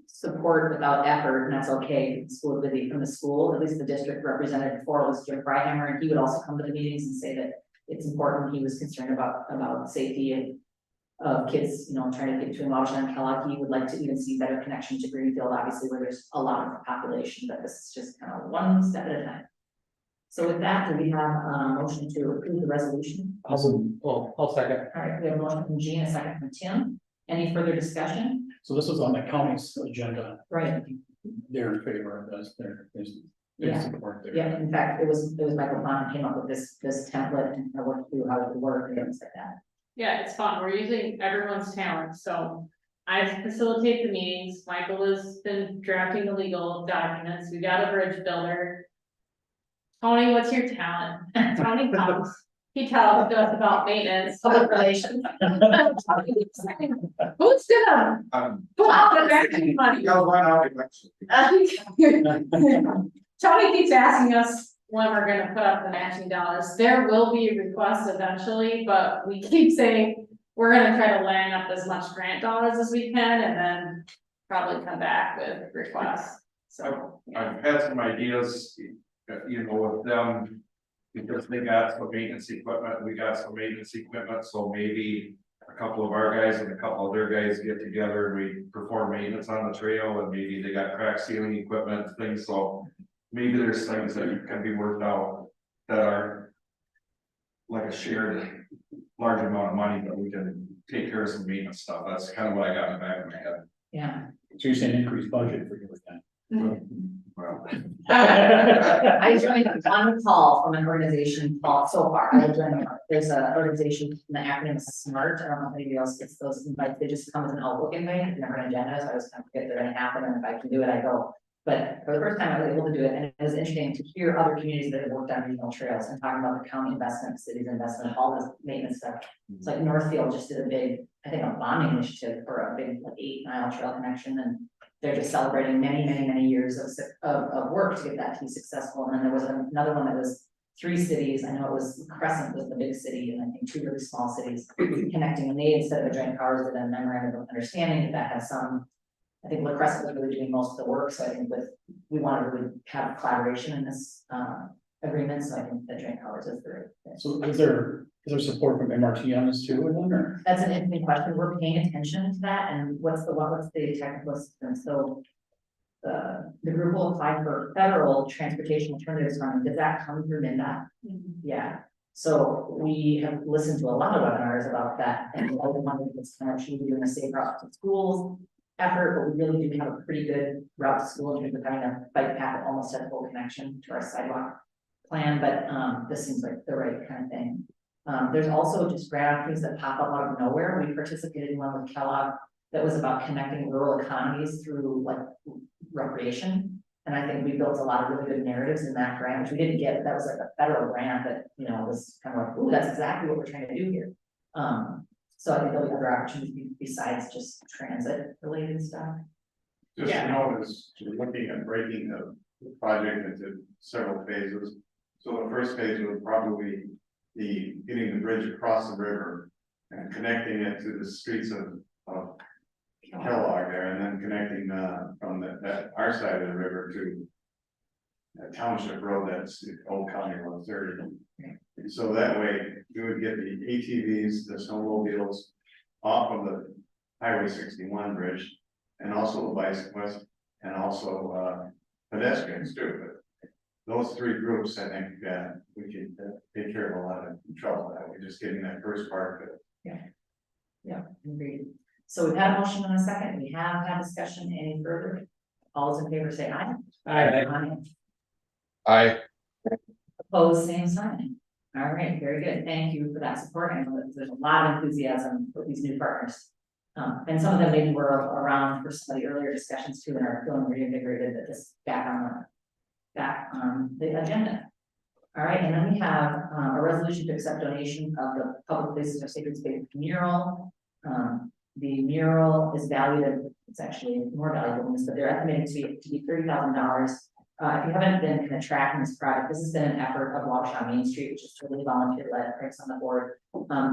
support without effort, and that's okay. School busy from the school, at least the district representative before was Jim Freihammer, and he would also come to the meetings and say that it's important. He was concerned about safety of kids, trying to get between Wabasha and Kellogg. He would like to even see better connection to Greenfield, obviously, where there's a lot of population, but this is just kind of one step at a time. So with that, do we have a motion to approve the resolution? I'll second. All right, we have a motion from Jean, a second from Tim. Any further discussion? So this was on the county's agenda. Right, They're in favor of this. There's Yeah. support there. yeah, in fact, it was Michael Pond who came up with this template and I worked through how it would work and things like that. Yeah, it's fun. We're using everyone's talent, so I facilitate the meetings. Michael has been drafting the legal documents. We got a bridge builder. Tony, what's your talent? Tony comes, he tells us about maintenance. Public relations. Who's gonna put out the back money? Y'all run out eventually. Tony keeps asking us when we're gonna put up the matching dollars. There will be requests eventually, but we keep saying we're gonna try to line up as much grant dollars as we can and then probably come back with requests. So, I've had some ideas, with them. Because they got some maintenance equipment, we got some maintenance equipment, so maybe a couple of our guys and a couple of their guys get together and we perform maintenance on the trail and maybe they got crack sealing equipment, things, so. Maybe there's things that can be worked out that are like a shared large amount of money, but we can take care of some maintenance stuff. That's kind of what I got in the back of my head. Yeah. So you're saying increased budget for you with that? Well, I joined one call from an organization called so far. There's an organization, the acronym is SMART. I don't know if anybody else gets those invites. They just come as an Outlook invite, never an agenda. So I was kind of forget they're gonna happen, and if I can do it, I go. But for the first time, I was able to do it, and it was interesting to hear other communities that have worked on regional trails and talking about the county investment, city's investment, all this maintenance stuff. It's like Northfield just did a big, I think, a bonding initiative for a big like 8-mile trail connection, and they're just celebrating many years of work to get that to be successful. And then there was another one that was 3 cities. I know it was Crescent was the big city, and I think 2 really small cities connecting. And they, instead of a joint powers, did a memorandum of understanding that had some. I think La Crescent was really doing most of the work, so I think we want to really have collaboration in this agreement, so I think the joint powers is the right fit. So is there support from MRT on this too, or? That's an interesting question. We're paying attention to that, and what's the technical system? So the group will apply for federal transportation alternatives funding. Does that come through MnDOT? Yeah. So we have listened to a lot of webinars about that, and the other one is kind of should be doing a safe route to schools effort, but we really do have a pretty good route to school in terms of having a bike path that almost has full connection to our sidewalk plan, but this seems like the right kind of thing. There's also just grant opportunities that pop up out of nowhere. We participated in one with Kellogg that was about connecting rural economies through like recreation. And I think we built a lot of really good narratives in that grant, which we didn't get. That was like a federal grant that, was kind of like, ooh, that's exactly what we're trying to do here. So I think there'll be other opportunities besides just transit related stuff. Just to know is we're looking at breaking the project into several phases. So the first phase would probably be getting the bridge across the river and connecting it to the streets of Kellogg there, and then connecting from that our side of the river to a township road that's the Old County Road 30. So that way you would get the ATVs, the snowmobiles off of the Highway 61 bridge, and also the bicyclists, and also pedestrians too. But those 3 groups, I think, we could take care of a lot of trouble that we're just getting that first part of it. Yeah, agreed. So we've had a motion and a second. We have had discussion. Any further? All those in favor say aye. Aye. I, Opposed, same sign. All right, very good. Thank you for that support. I know that there's a lot of enthusiasm with these new partners. And some of them maybe were around for some of the earlier discussions too, and are feeling reinvigorated that this is back on the agenda. All right, and then we have a resolution to accept donation of the Public Places of Sacred Space mural. The mural is valued at, it's actually more valuable than this, but they're estimated to be $30,000. If you haven't been kind of tracking this project, this has been an effort of Wabasha Main Street, which is totally volunteer-led. Craig's on the board.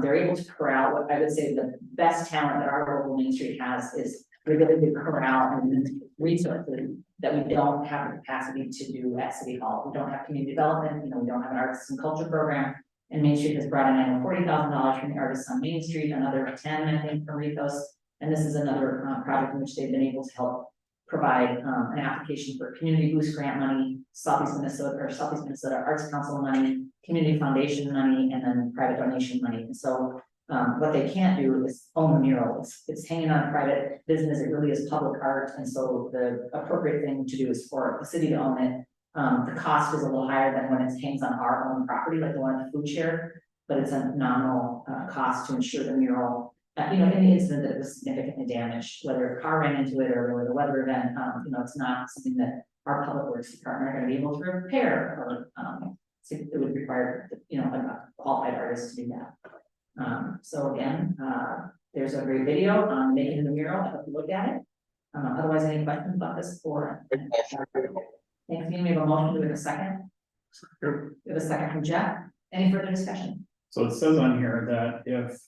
They're able to corral what I would say the best talent that our local Main Street has is the ability to corral and resources that we don't have the capacity to do at City Hall. We don't have community development, we don't have an arts and culture program. And Main Street has brought in $40,000 from the artists on Main Street, another 10, I think, from Rethos. And this is another project in which they've been able to help provide an application for community boost grant money Southeast Minnesota Arts Council money, community foundation money, and then private donation money. And so what they can't do is own the mural. It's hanging on private business. It really is public art. And so the appropriate thing to do is for the city to own it. The cost is a little higher than when it hangs on our own property, like the one at the food chair, but it's a nominal cost to ensure the mural. In the incident that it was significantly damaged, whether a car ran into it or there was a weather event, it's not something that our public works department are going to be able to repair, or so it would require, a qualified artist to do that. So again, there's a great video on making the mural. I hope you look at it. Otherwise, any questions about this for? Thanks, we have a motion. Do we have a second? We have a second from Jeff. Any further discussion? So it says on here that if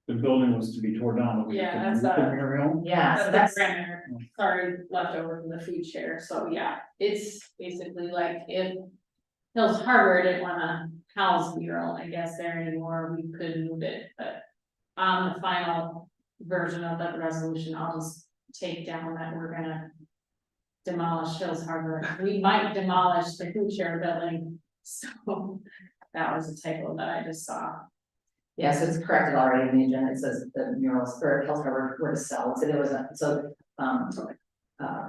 the building was to be torn down, we Yeah, could that's move the a- mural. Yeah, so That's that's, the grammar, sorry, left over from the food chair, so yeah, it's basically like if Hills Harbor didn't wanna house the mural, I guess, there anymore, we could move it, but on the final version of that resolution, I'll just take down that we're gonna demolish Hills Harbor. We might demolish the food chair building, so that was a typo that I just saw. yeah, so it's corrected already in the agenda. It says the murals or Hills Harbor were to sell. So there was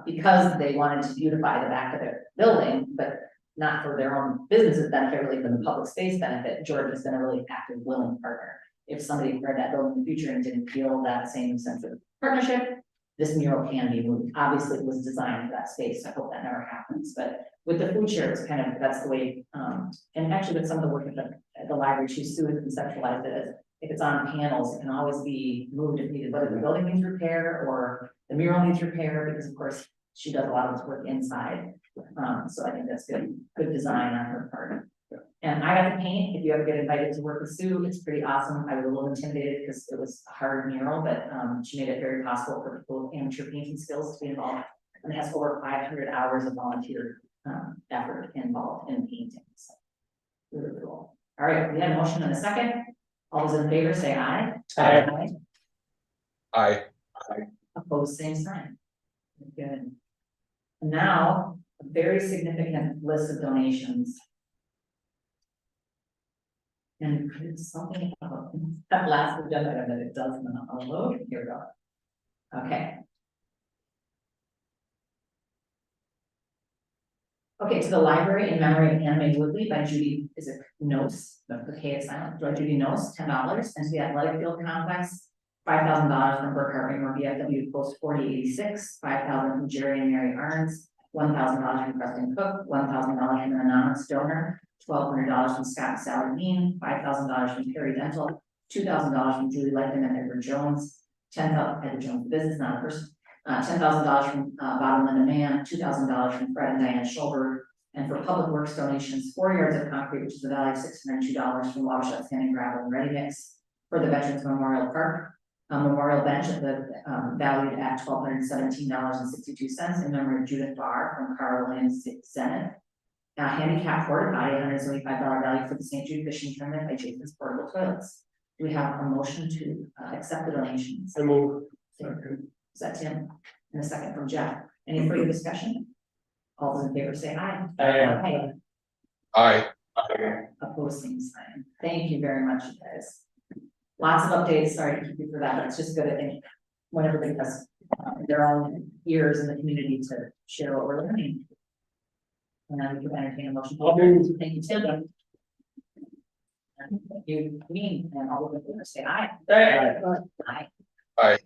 because they wanted to beautify the back of their building, but not for their own business's benefit, really for the public space benefit, George has been a really active, willing partner. If somebody acquired that building in the future and didn't feel that same sense of partnership, this mural can be moved. Obviously, it was designed for that space. I hope that never happens, but with the food chair, it's kind of, that's the way, and actually with some of the work at the library, she Sue has conceptualized it as if it's on panels, it can always be moved if needed, whether the building needs repair or the mural needs repair, because of course, she does a lot of this work inside. So I think that's good design on her part. And I got to paint. If you ever get invited to work with Sue, it's pretty awesome. I was a little intimidated because it was a hard mural, but she made it very possible for people with amateur painting skills to be involved. And has over 500 hours of volunteer effort involved in painting. So really cool. All right, we have a motion and a second. All those in favor say aye. Aye. Aye. Opposed, same sign. Good. And now, a very significant list of donations. And it's something about that last agenda item that it does not unload. Here we go. Okay. Okay, to the library in memory of Anna Mae Woodley by Judy, is it Nose? The K is silent. By Judy Nose, $10. And to the athletic field complex, $5,000 from Burkhart Ringler VFW Post 4086, $5,000 from Jerry and Mary Arns, $1,000 from Preston Cook, $1,000 from an anonymous donor, $1,200 from Scott and Sally Bean, $5,000 from Perry Dental, $2,000 from Julie Lightman and Edward Jones, $10,000 Edward Jones, business, not a person, $10,000 from Bob and Linda Mann, $2,000 from Fred and Diane Schulberg, and for public works donations, 4 yards of concrete, which is the value of $602 from Wabasha Sand and Gravel and Ready Mix for the Veterans Memorial Park. Memorial bench at the valued at $1,217.62 in memory of Judith Barr from Carl Williams Zenith. Handicap porta potty, $175 value for the St. Jude Fishing Tournament by Jason's Portable Toilets. Do we have a motion to accept the donations? I move. Is that Tim? And a second from Jeff. Any further discussion? All those in favor say aye. Aye. Aye. Opposed, same sign. Thank you very much, you guys. Lots of updates. Sorry to keep you for that, but it's just good, I think, when everybody has their own ears in the community to share what we're learning. And we can entertain a motion. Thank you, Tim. Thank you, me, and all of the say aye. Aye. Aye. Aye.